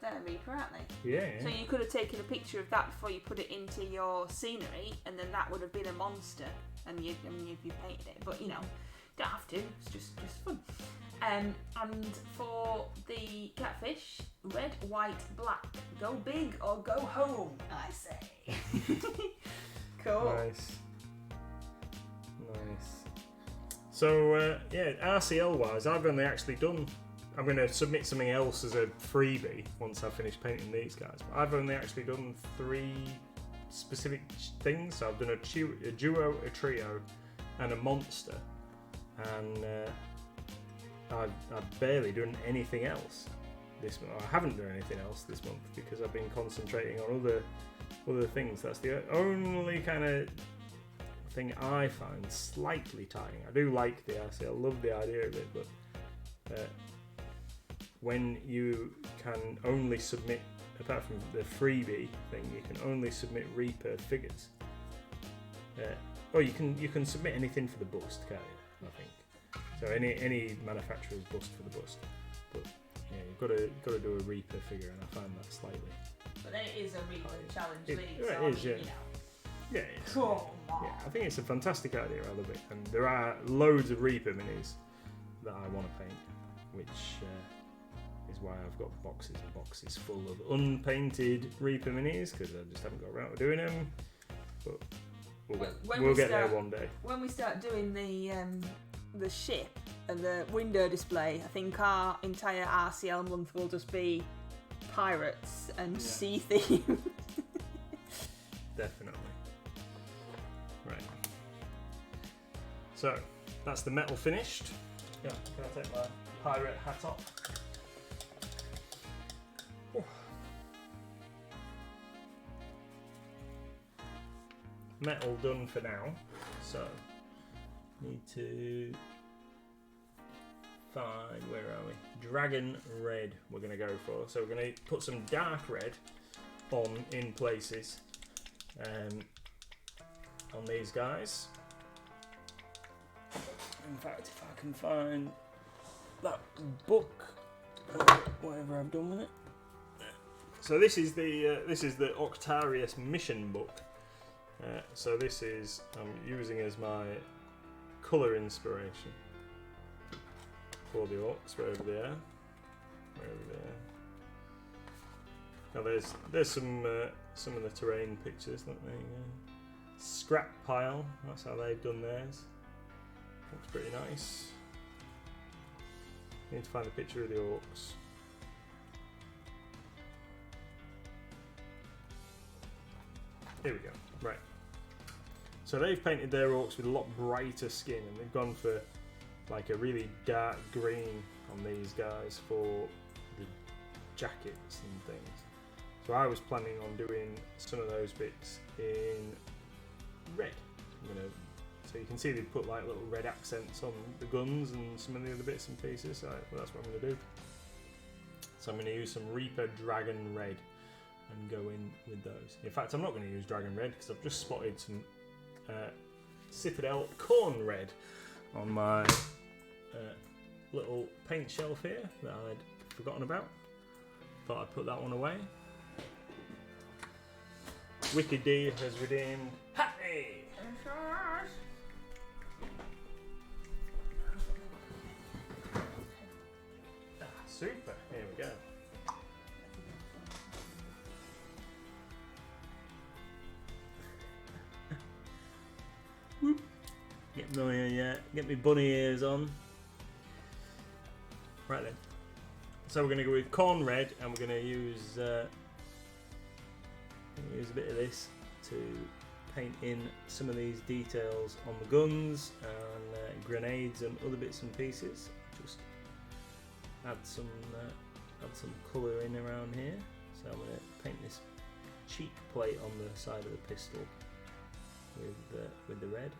They're a Reaper, aren't they? Yeah. So you could have taken a picture of that before you put it into your scenery, and then that would have been a monster, and you painted it. But you know, don't have to. It's just fun. And for the catfish, red, white, black. Go big or go home, I say. Cool. Nice. So, RCL wise, I've only actually done... I'm going to submit something else as a freebie once I've finished painting these guys. But I've only actually done 3 specific things. So I've done a duo, a trio, and a monster. And I've barely done anything else this month. I haven't done anything else this month because I've been concentrating on other things. That's the only kind of thing I find slightly tiring. I do like the RC, I love the idea of it, but when you can only submit, apart from the freebie thing, you can only submit Reaper figures. Or you can submit anything for the bust, can't you? I think. So any manufacturer's bust for the bust. But yeah, you've got to do a Reaper figure, and I find that slightly. But then it is a Reaper challenge league, it so is, you know. Yeah, it is. Cool. Yeah, I think it's a fantastic idea. I love it, and there are loads of Reaper minis that I want to paint, which is why I've got boxes and boxes full of unpainted Reaper minis because I just haven't got around to doing them. But we'll get there one day. When we start doing the ship and the window display, I think our entire RCL month will just be pirates and sea themed. Definitely. Right. So that's the metal finished. Yeah, can I take my pirate hat off? Oh. Metal done for now. So need to find, where are we? Dragon red we're going to go for. So we're going to put some dark red on in places on these guys. In fact, if I can find that book, whatever I've done with it. So this is the Octarius mission book. So this is I'm using as my colour inspiration for the orcs, wherever they are. Now there's some of the terrain pictures. Let me scrap pile. That's how they've done theirs. Looks pretty nice. Need to find a picture of the orcs. Here we go. Right. So they've painted their orcs with a lot brighter skin, and they've gone for like a really dark green on these guys for the jackets and things. So I was planning on doing some of those bits in red. So you can see they've put like little red accents on the guns and some of the other bits and pieces. So that's what I'm going to do. So I'm going to use some Reaper Dragon Red and go in with those. In fact, I'm not going to use Dragon Red because I've just spotted some Citadel Corn Red on my little paint shelf here that I'd forgotten about. Thought I'd put that one away. Wicked D has redeemed. Hey! Super, here we go. Whoop. Get my bunny ears on. Right then. So we're going to go with corn red, and we're going to use a bit of this to paint in some of these details on the guns and grenades and other bits and pieces. Just add some colour in around here. So I'm going to paint this cheek plate on the side of the pistol with the red.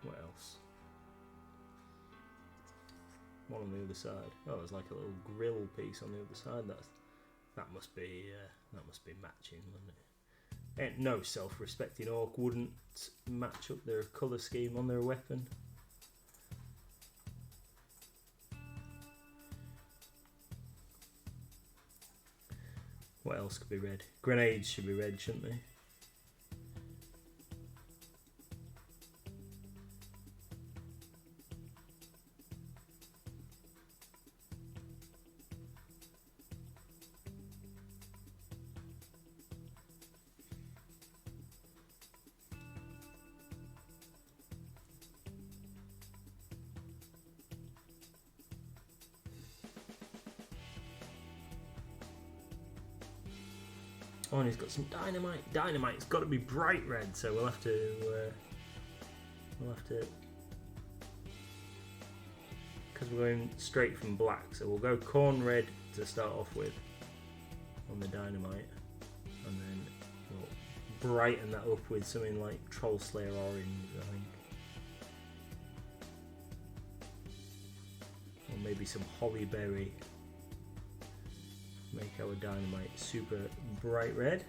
What else? one on the other side. Oh, there's like a little grill piece on the other side. That must be matching, wouldn't it? Ain't no self-respecting orc wouldn't match up their colour scheme on their weapon. What else could be red? Grenades should be red, shouldn't they? Oh, and he's got some dynamite. Dynamite's got to be bright red, so we'll have to, because we're going straight from black, so we'll go corn red to start off with on the dynamite, and then we'll brighten that up with something like Troll Slayer orange, I think, or maybe some hollyberry. Make our dynamite super bright red.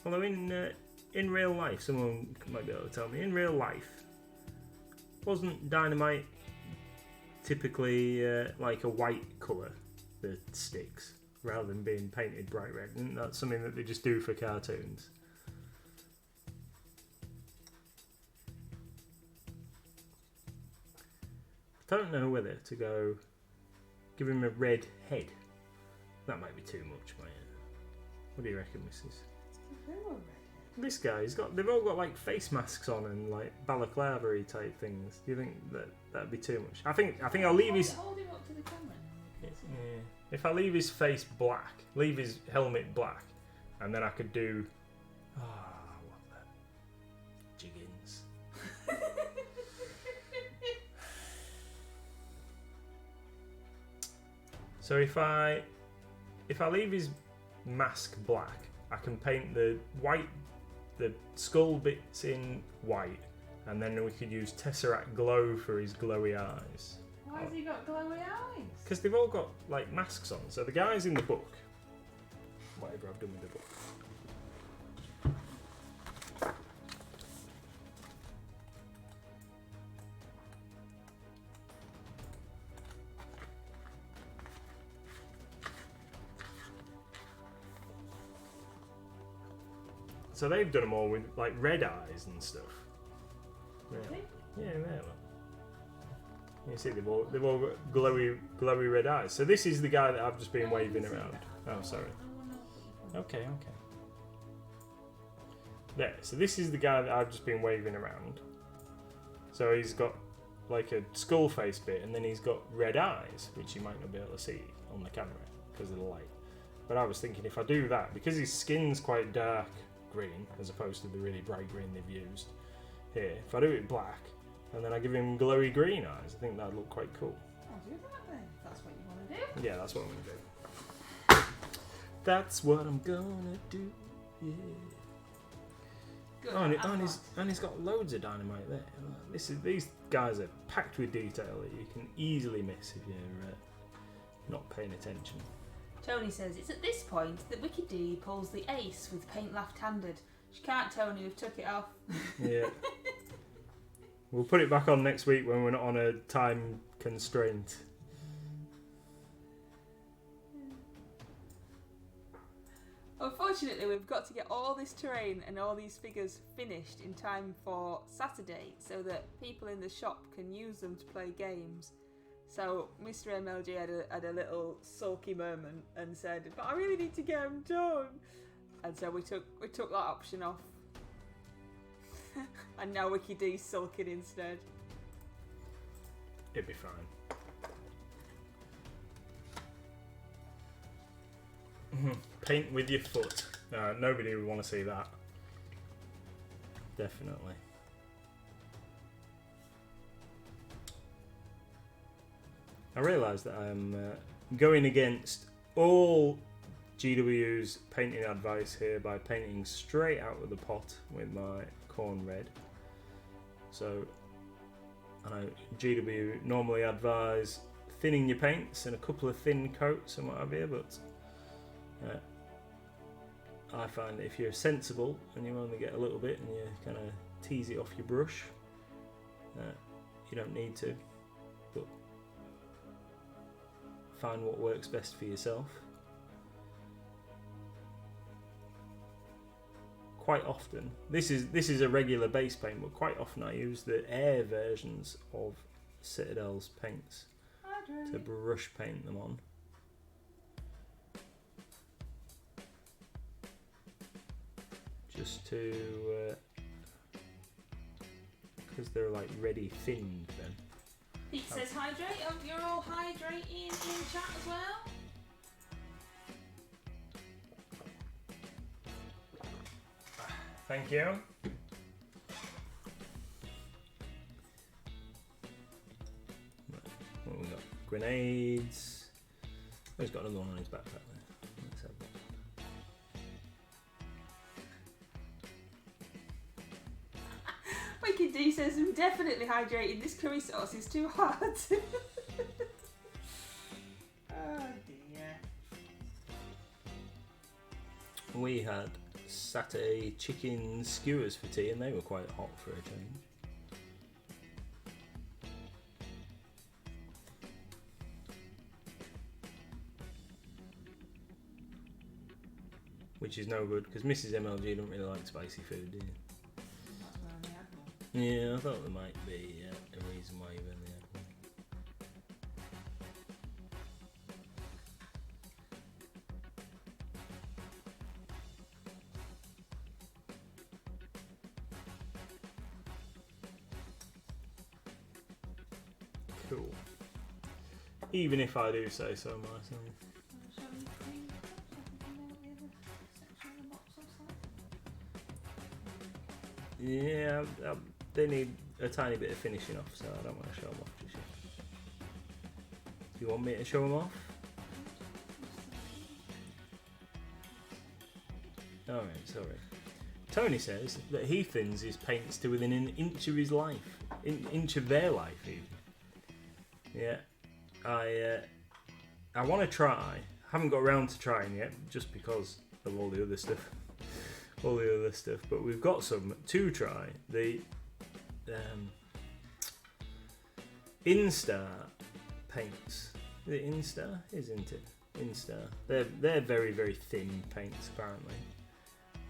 Although in real life, someone might be able to tell me, in real life, wasn't dynamite typically like a white colour that sticks rather than being painted bright red? Isn't that something that they just do for cartoons? I don't know whether to go give him a red head. That might be too much, mate. What do you reckon, Mrs.? This guy, they've all got like face masks on and like balaclava-y type things. Do you think that'd be too much? I think I'll leave his. Hold him up to the camera. Yeah. If I leave his face black, leave his helmet black, and then I could do. What the jiggins. So if I leave his mask black, I can paint the skull bits in white, and then we could use Tesseract glow for his glowy eyes. Why has he got glowy eyes? Because they've all got like masks on. So the guys in the book, whatever I've done with the book. So they've done them all with like red eyes and stuff. Yeah, there. You see, they've all got glowy red eyes. So this is the guy that I've just been waving around. Oh, sorry. Okay. There. So this is the guy that I've just been waving around. So he's got like a skull face bit, and then he's got red eyes, which you might not be able to see on the camera because of the light. But I was thinking if I do that, because his skin's quite dark green as opposed to the really bright green they've used here, if I do it black and then I give him glowy green eyes, I think that'd look quite cool. I'll do that then, if that's what you want to do. Yeah, that's what I'm going to do. That's what I'm going to do, yeah. Good, and he's got loads of dynamite there. These guys are packed with detail that you can easily miss if you're not paying attention. Tony says, it's at this point that Wicked D pulls the ace with paint left-handed. She can't, Tony, we've took it off. Yeah. We'll put it back on next week when we're not on a time constraint. Unfortunately, we've got to get all this terrain and all these figures finished in time for Saturday so that people in the shop can use them to play games. So Mr. MLG had a little sulky moment and said, "But I really need to get them done." And so we took that option off. And now Wiki D's sulking instead. It'd be fine. Paint with your foot. Nobody would want to see that. Definitely. I realise that I'm going against all GW's painting advice here by painting straight out of the pot with my corn red. So I know GW normally advise thinning your paints and a couple of thin coats and what have you, but I find that if you're sensible and you only get a little bit and you kind of tease it off your brush, you don't need to, but find what works best for yourself. Quite often, this is a regular base paint, but quite often I use the air versions of Citadel's paints to brush paint them on. Just to, because they're like ready thinned then. Pete says hydrate. Oh, you're all hydrating in chat as well. Thank you. What have we got? Grenades. Oh, he's got another one on his backpack there. Let's have that. Wicked D says, I'm definitely hydrating. This curry sauce is too hot. Oh dear. We had satay chicken skewers for tea and they were quite hot for a change. Which is no good because Mrs. MLG don't really like spicy food, do you? That's where I only had one. Yeah, I thought there might be a reason why you've only had one. Cool. Even if I do say so myself. Yeah, they need a tiny bit of finishing off, so I don't want to show them off just yet. Do you want me to show them off? Alright, sorry. Tony says that he thins his paints to within an inch of his life. Inch of their life, even. Yeah. I want to try. Haven't got around to trying yet, just because of all the other stuff. But we've got some to try. The Instar paints. The Instar, isn't it? Instar. They're very, very thin paints apparently,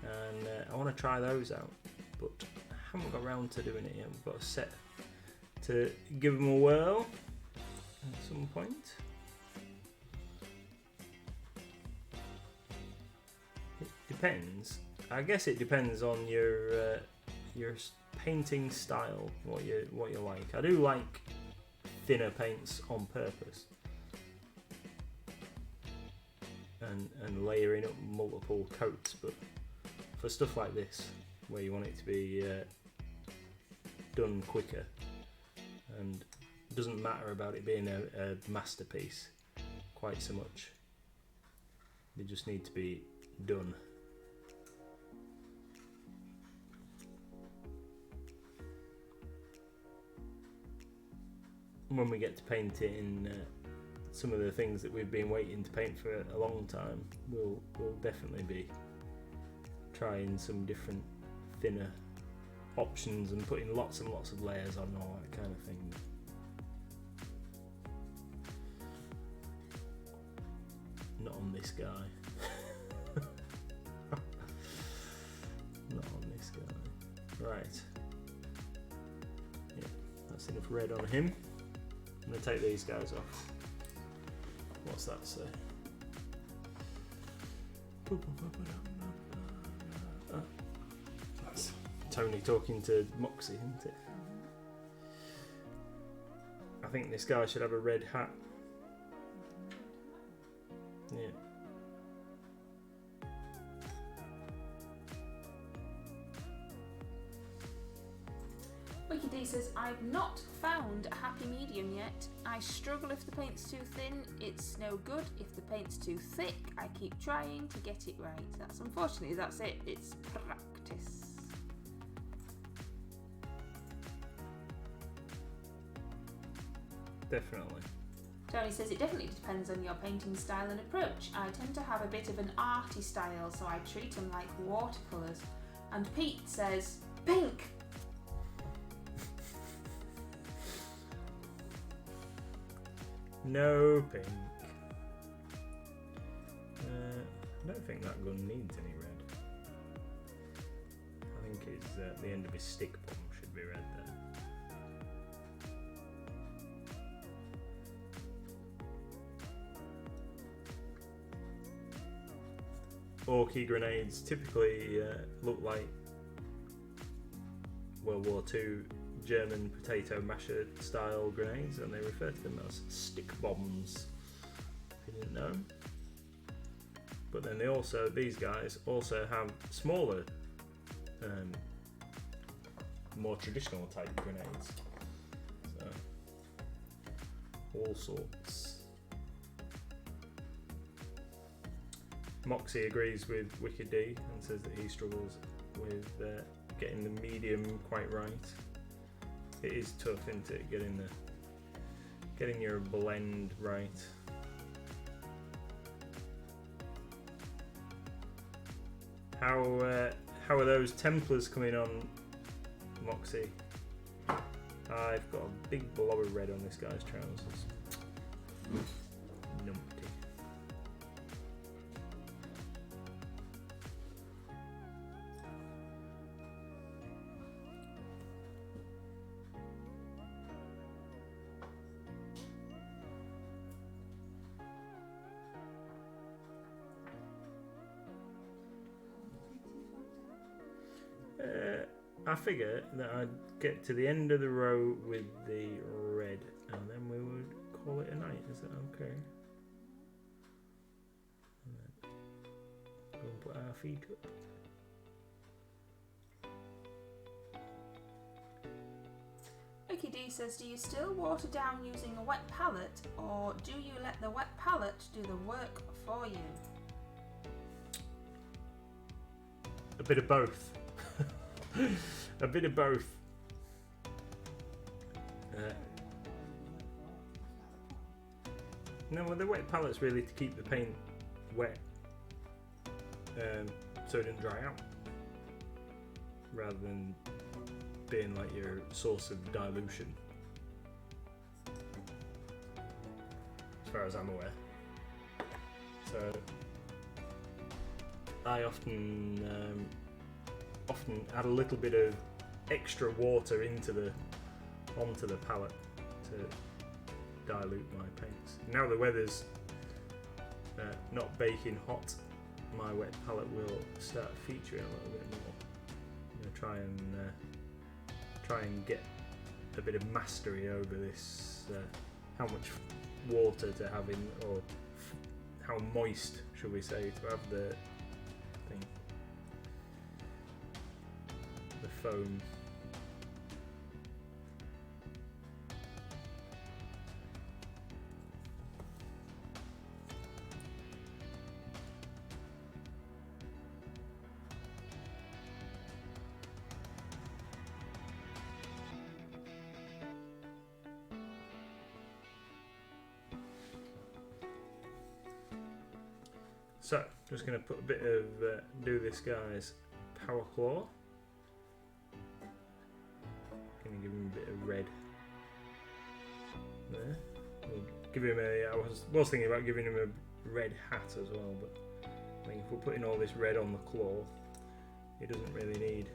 and I want to try those out, but I haven't got around to doing it yet. We've got a set to give them a whirl at some point. It depends. I guess it depends on your painting style, what you like. I do like thinner paints on purpose, and layering up multiple coats. But for stuff like this, where you want it to be done quicker, and it doesn't matter about it being a masterpiece quite so much. They just need to be done. When we get to paint it in some of the things that we've been waiting to paint for a long time, we'll definitely be trying some different thinner options and putting lots and lots of layers on, all that kind of thing. Not on this guy. Not on this guy. Right. Yeah, that's enough red on him. I'm going to take these guys off. What's that say? That's Tony talking to Moxie, isn't it? I think this guy should have a red hat. Yeah. Wicked D D says, I've not found a happy medium yet. I struggle if the paint's too thin, it's no good. If the paint's too thick, I keep trying to get it right. Unfortunately, that's it. It's practice. Definitely. Tony says, it definitely depends on your painting style and approach. I tend to have a bit of an arty style, so I treat them like watercolours. And Pete says, pink! No pink. I don't think that gun needs any red. I think it's the end of his stick bomb should be red there. Orky grenades typically look like World War II German potato masher style grenades, and they refer to them as stick bombs, if you didn't know. But then these guys also have smaller, more traditional type grenades. So, all sorts. Moxie agrees with Wicked D and says that he struggles with getting the medium quite right. It is tough, isn't it, getting your blend right. How are those Templars coming on, Moxie? I've got a big blob of red on this guy's trousers. Numpty. I figure that I'd get to the end of the row with the red, and then we would call it a night. Is that okay? And then go and put our feet up. Okie D says, do you still water down using a wet palette, or do you let the wet palette do the work for you? A bit of both. A bit of both. No, well, the wet palette's really to keep the paint wet, so it doesn't dry out, rather than being like your source of dilution, as far as I'm aware. So I often add a little bit of extra water onto the palette to dilute my paints. Now the weather's not baking hot, my wet palette will start featuring a little bit more. I'm going to try and get a bit of mastery over this, how much water to have in, or how moist, should we say, to have the thing. Foam. So, just going to put a bit of do this guy's power claw. Give him a bit of red there. We'll give him I was thinking about giving him a red hat as well, but I think if we're putting all this red on the claw, he doesn't really need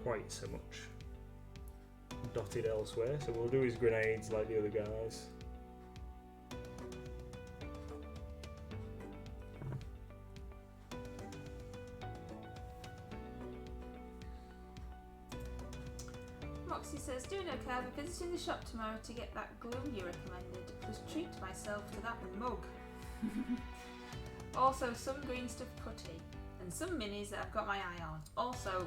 quite so much dotted elsewhere. So we'll do his grenades like the other guys. Moxie says, doing okay, I'll be visiting the shop tomorrow to get that glue you recommended, plus treat myself to that mug. Also, some green stuff putty, and some minis that I've got my eye on. Also,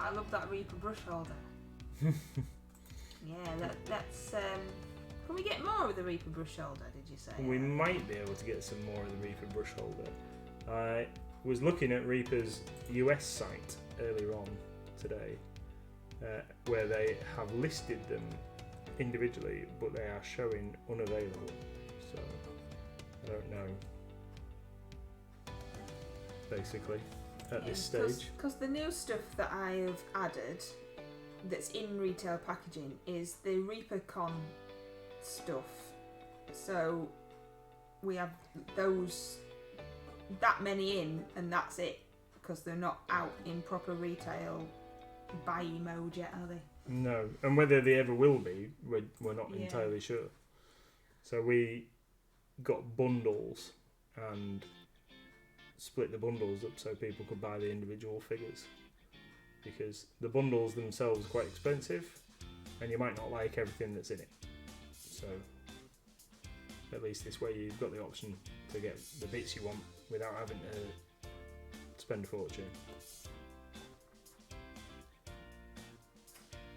I love that Reaper brush holder. Yeah, that's. Can we get more of the Reaper brush holder? Did you say? We might be able to get some more of the Reaper brush holder. I was looking at Reaper's US site earlier on today, where they have listed them individually, but they are showing unavailable. So I don't know. Basically, at this stage, because the new stuff that I have added, that's in retail packaging, is the ReaperCon stuff. So we have that many in, and that's it, because they're not out in proper retail buy mode yet, are they? No, and whether they ever will be, we're not entirely sure. So we got bundles and split the bundles up so people could buy the individual figures, because the bundles themselves are quite expensive and you might not like everything that's in it. So at least this way you've got the option to get the bits you want without having to spend a fortune.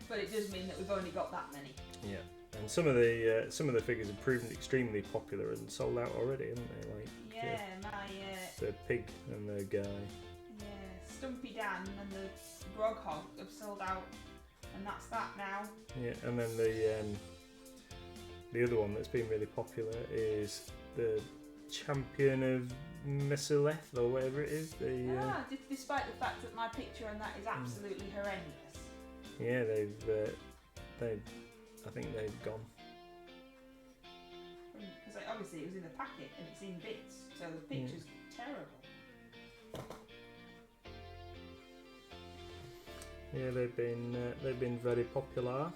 But it does mean that we've only got that many. Yeah, and some of the figures have proven extremely popular and sold out already, haven't they? Like the pig and the guy. Yeah, Stumpy Dan and the Grog Hog have sold out, and that's that now. Yeah, and then the other one that's been really popular is the Champion of Messileth or whatever it is. Despite the fact that my picture on that is absolutely horrendous. Yeah, I think they've gone. Because obviously it was in a packet and it's in bits, so the picture's terrible. Yeah, they've been very popular.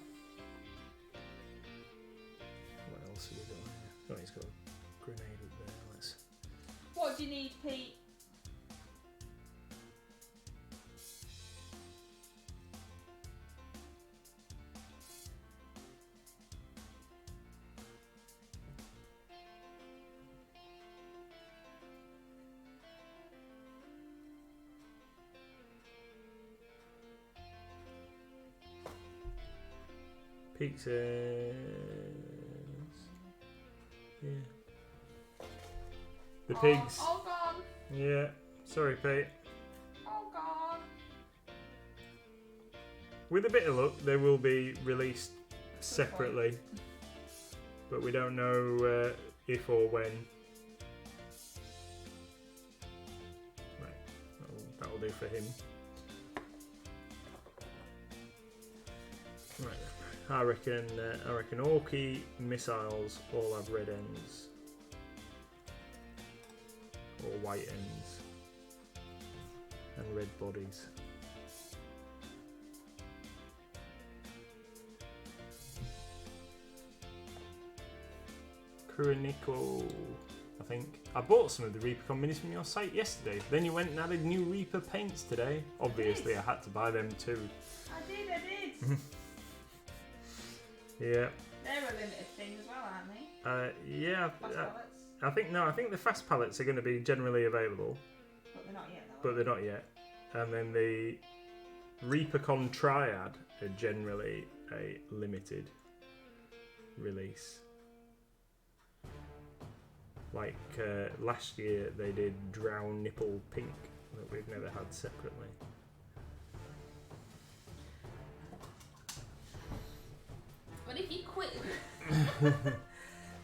What else have we got here? Oh, he's got a grenade up there. What do you need, Pete? Pizzas. Yeah. The pigs. All gone. Yeah. Sorry, Pete. All gone. With a bit of luck, they will be released separately, but we don't know if or when. Right. That'll do for him. Right. I reckon Orky missiles all have red ends or white ends and red bodies. Kuruniko, I think. I bought some of the ReaperCon minis from your site yesterday. Then you went and added new Reaper paints today. Obviously, I had to buy them too. I did. Yeah. They're a limited thing as well, aren't they? Yeah. Fast pallets. I think the fast pallets are going to be generally available. But they're not yet. And then the ReaperCon Triad are generally a limited release. Like last year they did Drown Nipple Pink that we've never had separately. But if you quit...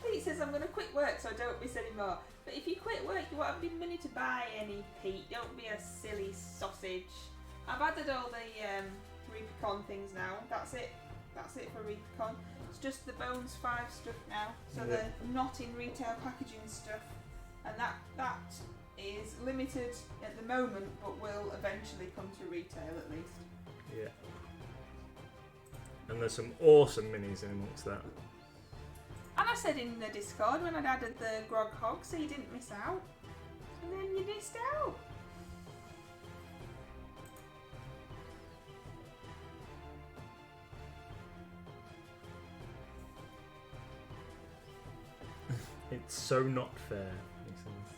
Pete says I'm going to quit work so I don't miss any more. But if you quit work, you won't have any money to buy any, Pete. Don't be a silly sausage. I've added all the ReaperCon things now. That's it. That's it for ReaperCon. It's just the Bones 5 stuff now. So they're not in retail packaging stuff. And that is limited at the moment, but will eventually come to retail at least. Yeah. And there's some awesome minis in amongst that. And I said in the Discord when I'd added the Grog Hog, so you didn't miss out. And then you missed out. It's so not fair, he says.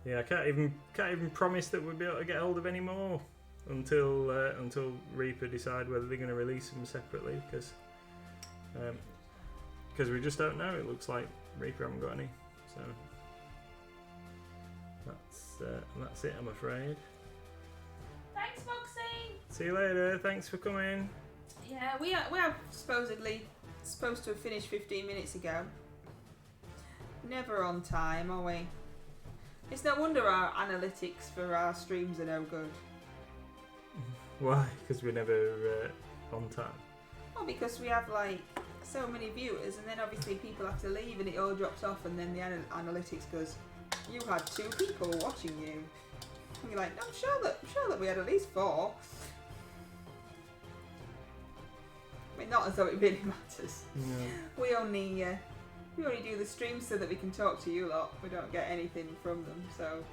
Yeah, I can't even promise that we'll be able to get hold of any more until Reaper decide whether they're going to release them separately, because we just don't know. It looks like Reaper haven't got any, so that's it, I'm afraid. Thanks, Moxie. See you later. Thanks for coming. Yeah, we are supposed to have finished 15 minutes ago. Never on time, are we? It's no wonder our analytics for our streams are no good. Why? Because we're never on time. Well, because we have like so many viewers, and then obviously people have to leave, and it all drops off, and then the analytics goes, "You had 2 people watching you." And you're like, "No, I'm sure that we had at least 4." I mean, not as though it really matters. No. We only do the streams so that we can talk to you lot. We don't get anything from them, so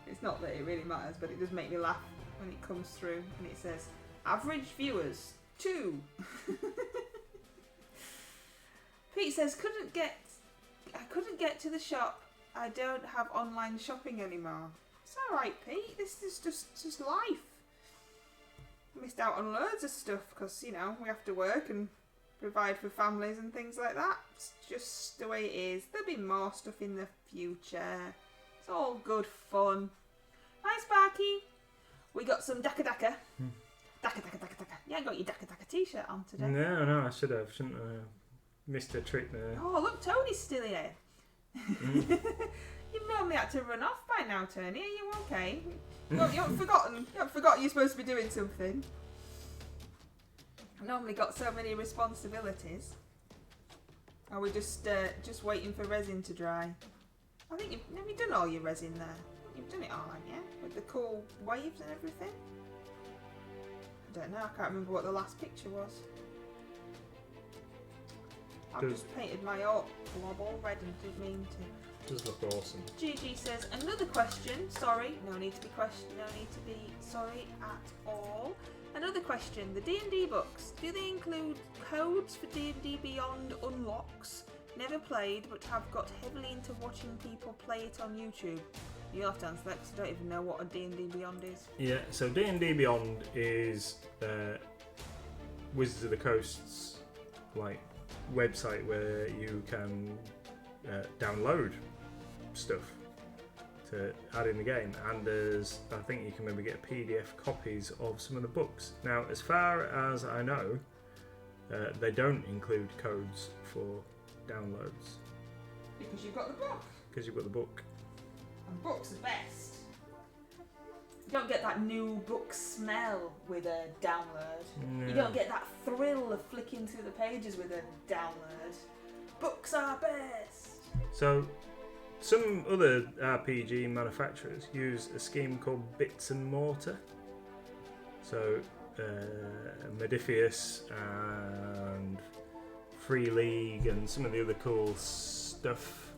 it's not that it really matters, but it does make me laugh when it comes through and it says average viewers 2. Pete says I couldn't get to the shop. I don't have online shopping anymore. It's alright, Pete. This is just life. Missed out on loads of stuff because, you know, we have to work and provide for families and things like that. It's just the way it is. There'll be more stuff in the future. It's all good fun. Hi, Sparky. We got some Daka Daka. Daka Daka Daka Daka. You ain't got your Daka Daka t-shirt on today. No, I should have, shouldn't I? Missed a trick there. Oh, look, Tony's still here. You normally had to run off by now, Tony. Are you okay? You haven't forgotten you're supposed to be doing something. Normally got so many responsibilities. Are we just waiting for resin to dry? I think have you done all your resin there? You've done it all, haven't you? With the cool waves and everything? I don't know, I can't remember what the last picture was. I've just painted my blob all red and didn't mean to. Does look awesome. GG says, another question. Sorry, no need to be sorry at all. Another question. The D&D books, do they include codes for D&D Beyond unlocks? Never played, but have got heavily into watching people play it on YouTube. You'll have to answer that because I don't even know what a D&D Beyond is. Yeah, so D&D Beyond is Wizards of the Coast's website where you can download stuff to add in the game, and I think you can maybe get PDF copies of some of the books. Now, as far as I know, they don't include codes for downloads. Because you've got the book. Because you've got the book. And books are best. You don't get that new book smell with a download. No. You don't get that thrill of flicking through the pages with a download. Books are best. So, some other RPG manufacturers use a scheme called Bits and Mortar. So, Modifius and Free League and some of the other cool stuff.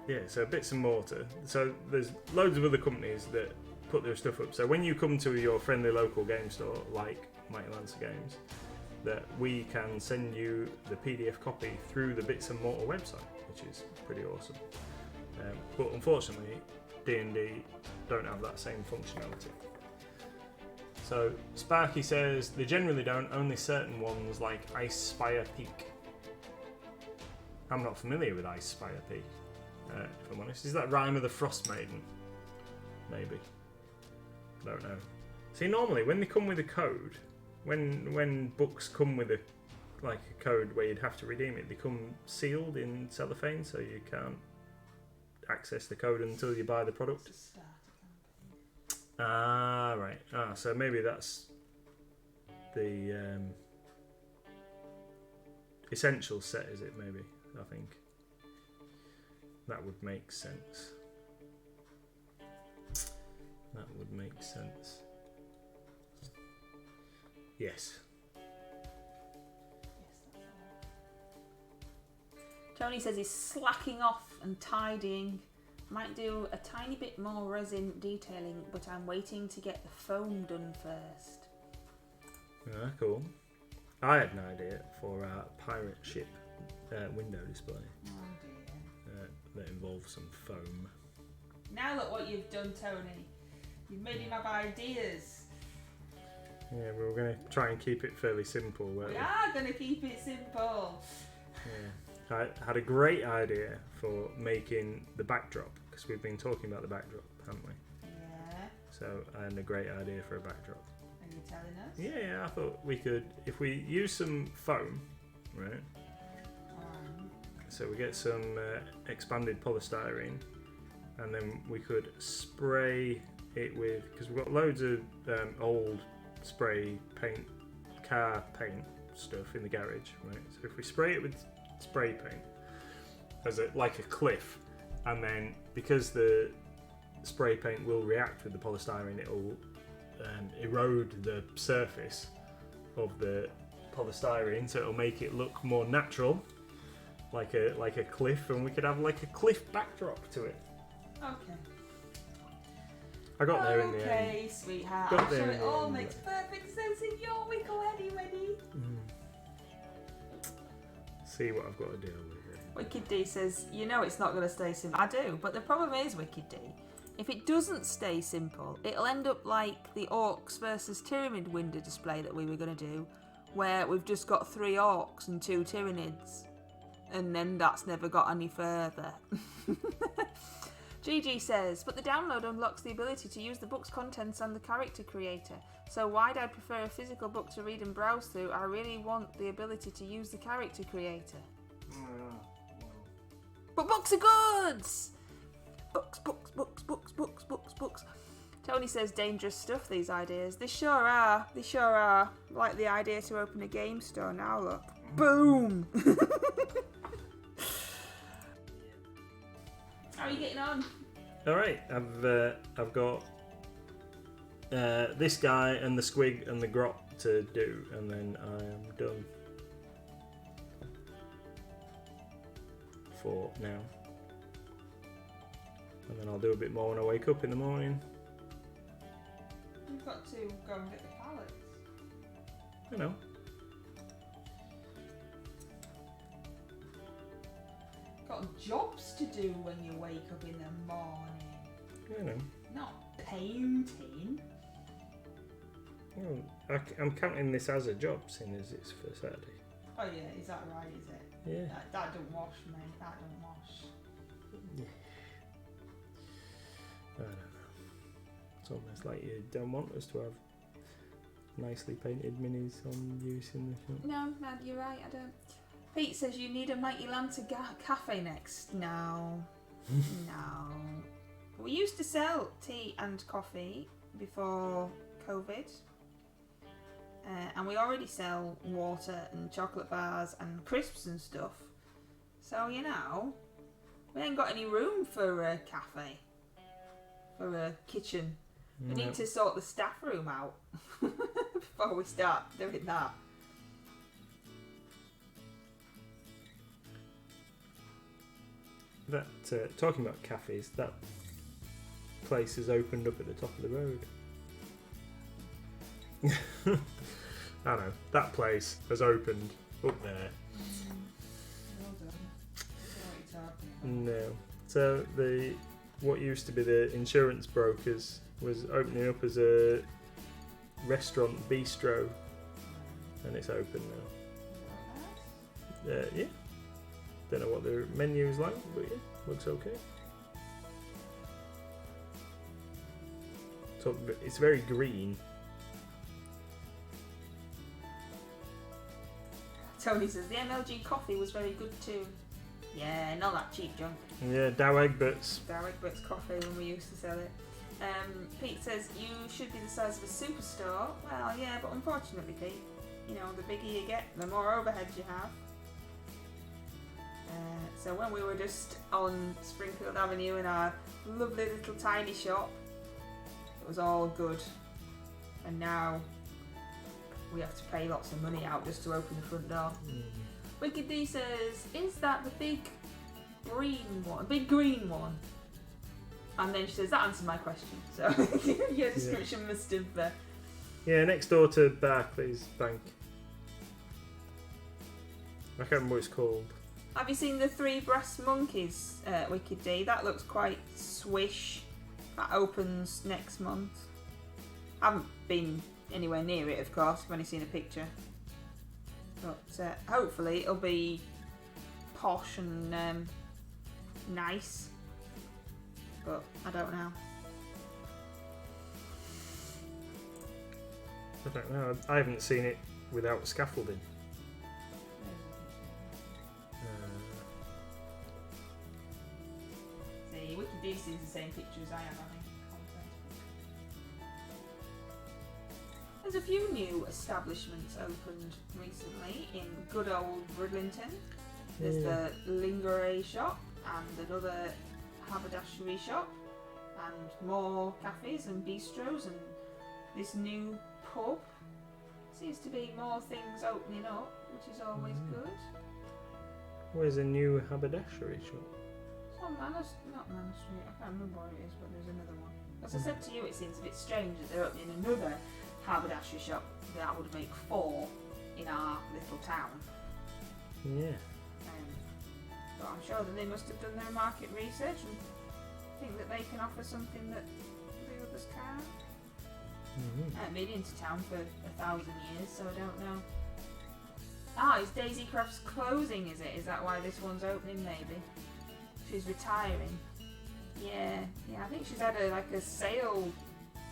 Yeah, so Bits and Mortar. So there's loads of other companies that put their stuff up. So when you come to your friendly local game store, like Mighty Lancer Games, that we can send you the PDF copy through the Bits and Mortar website, which is pretty awesome. But unfortunately, D&D don't have that same functionality. So Sparky says they generally don't, only certain ones like Ice Spire Peak. I'm not familiar with Ice Spire Peak, if I'm honest. Is that Rime of the Frost Maiden? Maybe. I don't know. See, normally when they come with a code, when books come with a code where you'd have to redeem it, they come sealed in cellophane, so you can't access the code until you buy the product. Right. So maybe that's the essential set, is it? Maybe, I think that would make sense. That would make sense. Yes. Tony says he's slacking off and tidying. Might do a tiny bit more resin detailing, but I'm waiting to get the foam done first. Cool. I had an idea for a pirate ship window display that involves some foam. Now look what you've done, Tony. You've made him have ideas. Yeah, we were going to try and keep it fairly simple. We are going to keep it simple. Yeah. I had a great idea for making the backdrop, because we've been talking about the backdrop, haven't we? Yeah. So I had a great idea for a backdrop. Are you telling us? Yeah, I thought we could, if we use some foam, right? So we get some expanded polystyrene, and then we could spray it with, because we've got loads of old spray paint, car paint stuff in the garage, right? So if we spray it with spray paint as like a cliff, and then because the spray paint will react with the polystyrene, it'll erode the surface of the polystyrene, so it'll make it look more natural, like a cliff, and we could have like a cliff backdrop to it. Okay. I got there in the end. Okay, sweetheart. Got I'm there sure in it the all end, makes perfect sense in your wiggle anyway. See what I've got to deal with here. Wicked D says, you know it's not going to stay simple. I do, but the problem is, Wicked D, if it doesn't stay simple, it'll end up like the Orks versus Tyranid window display that we were going to do, where we've just got 3 Orks and 2 Tyranids, and then that's never got any further. GG says, but the download unlocks the ability to use the book's contents and the character creator. So why'd I prefer a physical book to read and browse through? I really want the ability to use the character creator. But books are goods! Books. Tony says, dangerous stuff, these ideas. They sure are. Like the idea to open a game store. Now look. Boom! How are you getting on? Alright, I've got this guy and the squig and the grot to do, and then I am done for now. And then I'll do a bit more when I wake up in the morning. You've got to go and get the pallets. You know. Got jobs to do when you wake up in the morning. You know. Not painting. Well, I'm counting this as a job, seeing as it's for Saturday. Oh yeah, is that right, is it? Yeah. That don't wash, mate. That don't wash. Yeah. I don't know. It's almost like you don't want us to have nicely painted minis on use in the shop. No, you're right, I don't. Pete says you need a Mighty Lanta cafe next. No. No. We used to sell tea and coffee before COVID. And we already sell water and chocolate bars and crisps and stuff. So, you know, we ain't got any room for a cafe. For a kitchen. We need to sort the staff room out before we start doing that. That talking about cafes, that place has opened up at the top of the road. I know, that place has opened up there. Well done. I know what you're talking about. No. So what used to be the insurance brokers was opening up as a restaurant bistro, and it's open now. Yeah. Don't know what the menu is like, but yeah, looks okay. So it's very green. Tony says the MLG coffee was very good too. Yeah, not that cheap junk. Yeah, Dow Egbert's. Dow Egbert's coffee when we used to sell it. Pete says you should be the size of a superstore. Well, yeah, but unfortunately, Pete, you know, the bigger you get, the more overheads you have. So when we were just on Springfield Avenue in our lovely little tiny shop, it was all good. And now we have to pay lots of money out just to open the front door. Wicked D says, is that the big green one? And then she says, that answered my question. So your description must have... Yeah, next door to Barclays Bank. I can't remember what it's called. Have you seen the 3 brass monkeys, Wicked D? That looks quite swish. That opens next month. I haven't been anywhere near it, of course. I've only seen a picture. But hopefully it'll be posh and nice. But I don't know. I don't know. I haven't seen it without scaffolding. See, Wicked D sees the same picture as I am, I think. There's a few new establishments opened recently in good old Bridlington. There's the Lingerie shop and another haberdashery shop and more cafes and bistros and this new pub. Seems to be more things opening up, which is always good. Where's a new haberdashery shop? It's on not Manor Street, I can't remember what it is, but there's another one. As I said to you, it seems a bit strange that they're opening another haberdashery shop. That would make 4 in our little town. Yeah. But I'm sure that they must have done their market research and think that they can offer something that the others can't. I haven't been into town for 1,000 years, so I don't know. Ah, it's Daisy Craft's closing, is it? Is that why this one's opening, maybe? She's retiring. Yeah, I think she's had a sale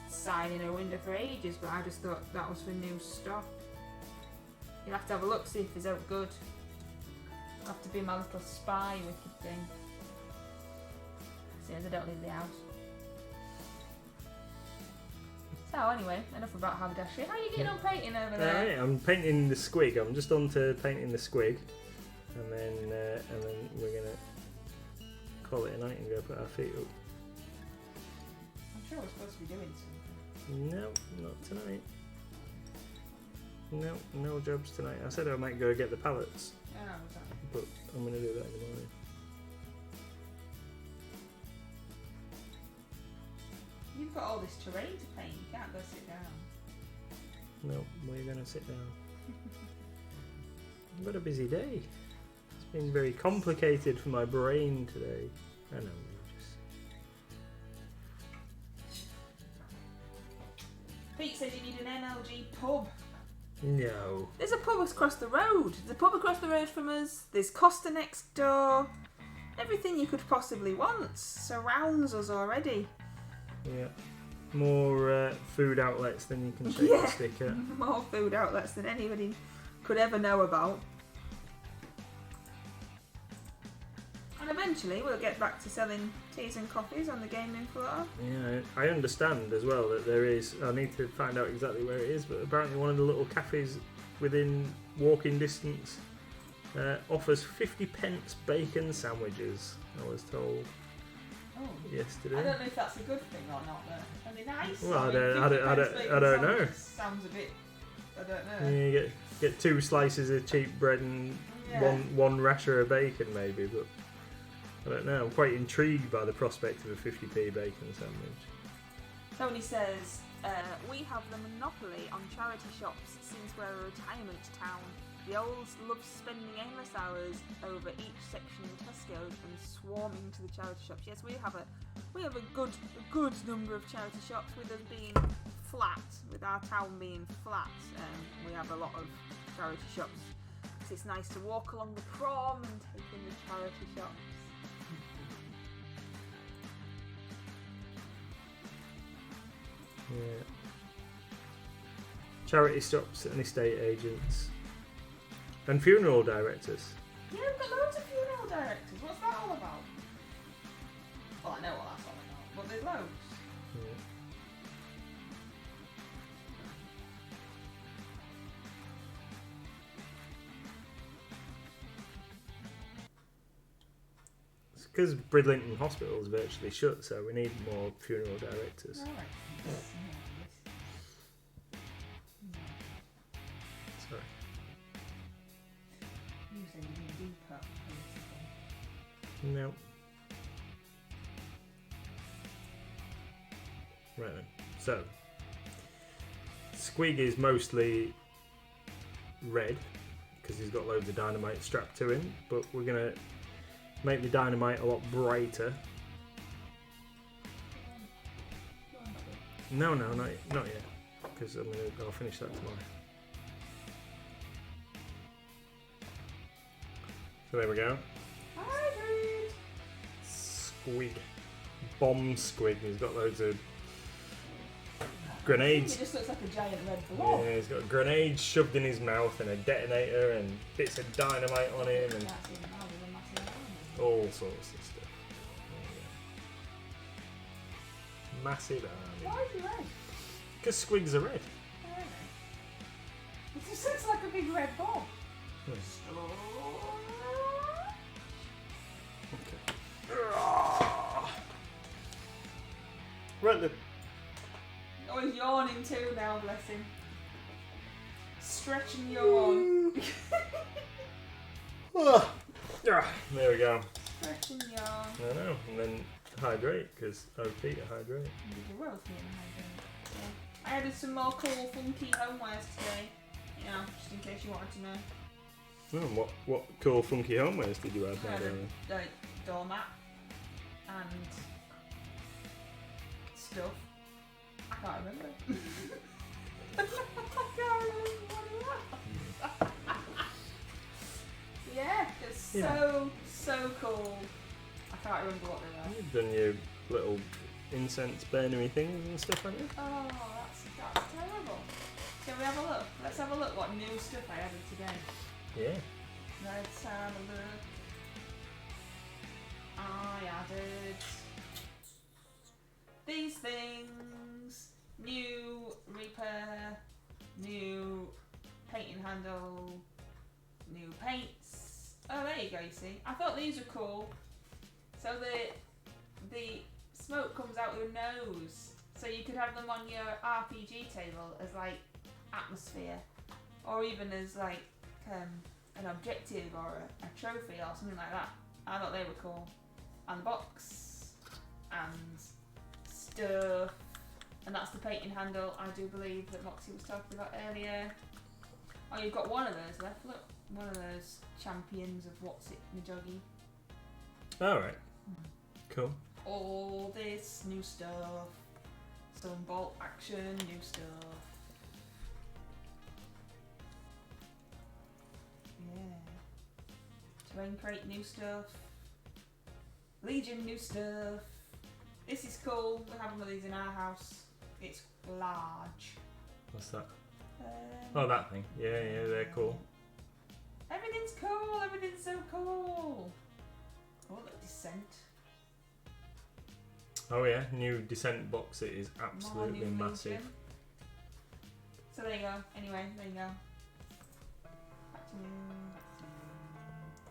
sign in her window for ages, but I just thought that was for new stock. You'll have to have a look, see if it's out good. I'll have to be my little spy wicked thing. Seeing as I don't leave the house. So anyway, enough about haberdashery. How are you getting on painting over there? Alright, I'm painting the squig. I'm just on to painting the squig, and then we're gonna call it a night and go put our feet up. I'm sure we're supposed to be doing something. No, not tonight. No jobs tonight. I said I might go get the pallets, but I'm gonna do that in the morning. You've got all this terrain to paint, you can't go sit down. No, we're gonna sit down. I've got a busy day. It's been very complicated for my brain today. I know. Pete says you need an NLG pub. No. There's a pub across the road. There's a pub across the road from us. There's Costa next door. Everything you could possibly want surrounds us already. Yeah. More food outlets than you can shake a stick at. More food outlets than anybody could ever know about. And eventually we'll get back to selling teas and coffees on the gaming floor. Yeah, I understand as well that there is, I need to find out exactly where it is, but apparently one of the little cafes within walking distance offers 50p bacon sandwiches, I was told yesterday. I don't know if that's a good thing or not, though. Are they nice? Well, I don't know. Sounds a bit, I don't know. Yeah, you get 2 slices of cheap bread and one rasher of bacon maybe, but I don't know. I'm quite intrigued by the prospect of a 50p bacon sandwich. Tony says, we have the monopoly on charity shops since we're a retirement town. The olds love spending endless hours over each section in Tesco's and swarming to the charity shops. Yes, we have a good number of charity shops, with us being flat, with our town being flat. We have a lot of charity shops. So it's nice to walk along the prom and take in the charity shops. Yeah. Charity shops and estate agents. And funeral directors. Yeah, we've got loads of funeral directors. What's that all about? Well, I know what that's all about, but there's loads. Yeah. It's because Bridlington Hospital is virtually shut, so we need more funeral directors. All right. Sorry. You say you need deeper. No. Right then. So, squig is mostly red, because he's got loads of dynamite strapped to him, but we're going to make the dynamite a lot brighter. No, not yet, because I'll finish that tomorrow. So there we go. Squig. Bomb squig. He's got loads of grenades. It just looks like a giant red blob. Yeah, he's got grenades shoved in his mouth and a detonator and bits of dynamite on him and all sorts of stuff. Yeah. Massive army. Why is he red? Because squigs are red. Oh, really? It just looks like a big red ball. Right then. Oh, he's yawning too now, bless him. Stretch and yawn. There we go. Stretch and yawn. I know. And then hydrate, because OP to hydrate. We're both getting hydrated. Yeah. I added some more cool, funky homewares today. You know, just in case you wanted to know. Oh, what cool, funky homewares did you add I now, added like doormat and stuff. I can't remember. I can't remember what it was. Yeah, it's so cool. I can't remember what they were. You've done your little incense burnery things and stuff, haven't you? Oh, that's terrible. Shall we have a look? Let's have a look what new stuff I added today. Yeah. Let's have a look. I added these things. New Reaper, new painting handle, new paints. Oh, there you go, you see. I thought these were cool. So the smoke comes out your nose. So you could have them on your RPG table as like atmosphere. Or even as like an objective or a trophy or something like that. I thought they were cool. And the box and stuff. And that's the painting handle I do believe that Moxie was talking about earlier. Oh, you've got one of those left. Look, one of those champions of what's it, Majoggy. Alright. Cool. All this new stuff. Some bolt action, new stuff. Yeah. Terrain crate, new stuff. Legion, new stuff. This is cool. We have one of these in our house. It's large. What's that? Oh, that thing. Yeah, they're cool. Everything's cool. Everything's so cool. Oh, look, Descent. Oh yeah, new Descent box. It is absolutely massive. Legion. So there you go. Anyway, there you go. Back to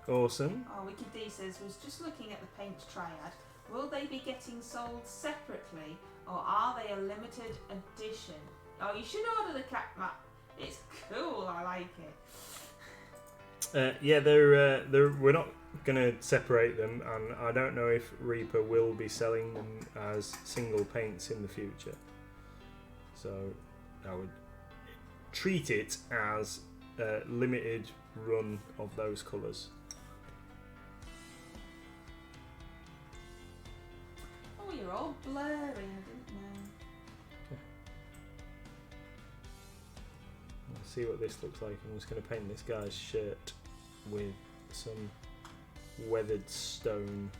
you. Awesome. Oh, Wiki D says, was just looking at the paint triad. Will they be getting sold separately, or are they a limited edition? Oh, you should order the cat map. It's cool. I like it. Yeah, they're we're not gonna separate them, and I don't know if Reaper will be selling them as single paints in the future. So I would treat it as a limited run of those colours. Oh, you're all blurry. I didn't know. Let's see what this looks like. I'm just going to paint this guy's shirt with some weathered stone.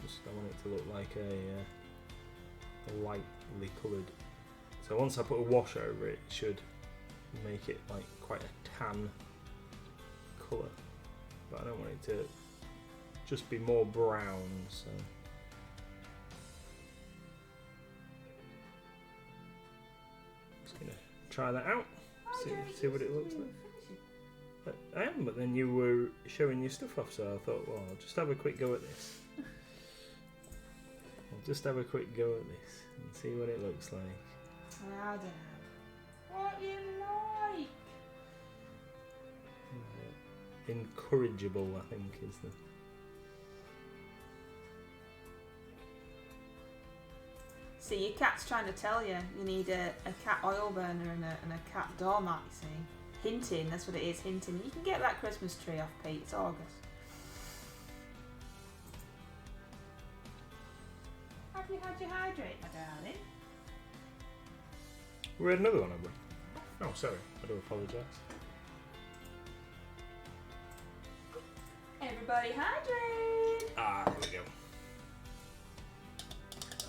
Just I want it to look like a lightly coloured. So once I put a wash over it, it should make it like quite a tan colour. But I don't want it to just be more brown. So. Just gonna try that out. See what it looks like. But I am, but then you were showing your stuff off, so I thought, well, I'll just have a quick go at this. I'll just have a quick go at this and see what it looks like. I don't know. What you like? Incorrigible, I think, is the. See, your cat's trying to tell you you need a cat oil burner and a cat doormat, you see. hinting. That's what it is, hinting. You can get that Christmas tree off, Pete. It's August. Have you had your hydrate, my darling? We had another one, have we? Oh, sorry. I do apologise. Everybody hydrate! Ah, there we go.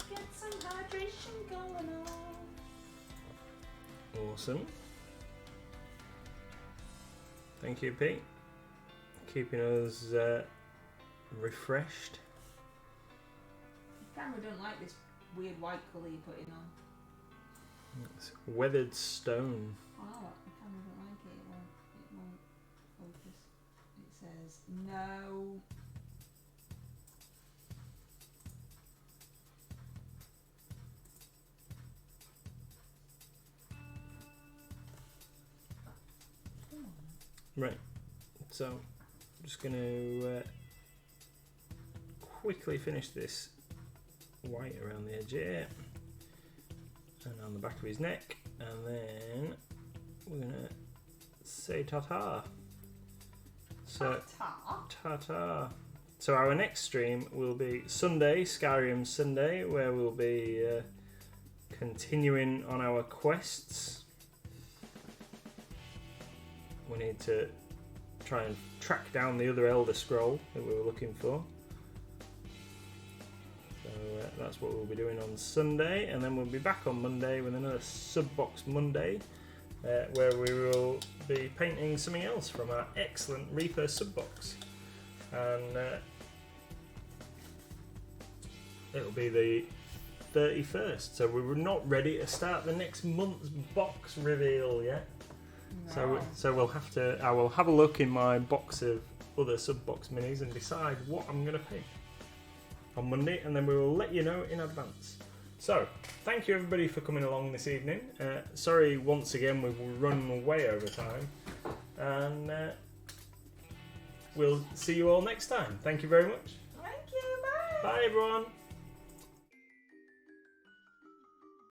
Get some hydration going on. Awesome. Thank you, Pete. Keeping us refreshed. The camera don't like this weird white colour you're putting on. It's weathered stone. Oh, the camera don't like it. It won't focus. It says no. Right. So, I'm just going to quickly finish this white around the edge here. And on the back of his neck, and then we're gonna say ta-ta. So ta-ta. So our next stream will be Sunday, Skyrim Sunday, where we'll be continuing on our quests. We need to try and track down the other Elder Scroll that we were looking for. So that's what we'll be doing on Sunday, and then we'll be back on Monday with another Subbox Monday, where we will be painting something else from our excellent Reaper Subbox. And it'll be the 31st, so we were not ready to start the next month's box reveal yet. No. So we'll have to. I will have a look in my box of other Subbox minis and decide what I'm going to paint on Monday, and then we will let you know in advance. So, thank you everybody for coming along this evening. Sorry once again we've run way over time, and we'll see you all next time. Thank you very much. Thank you, bye. Bye everyone.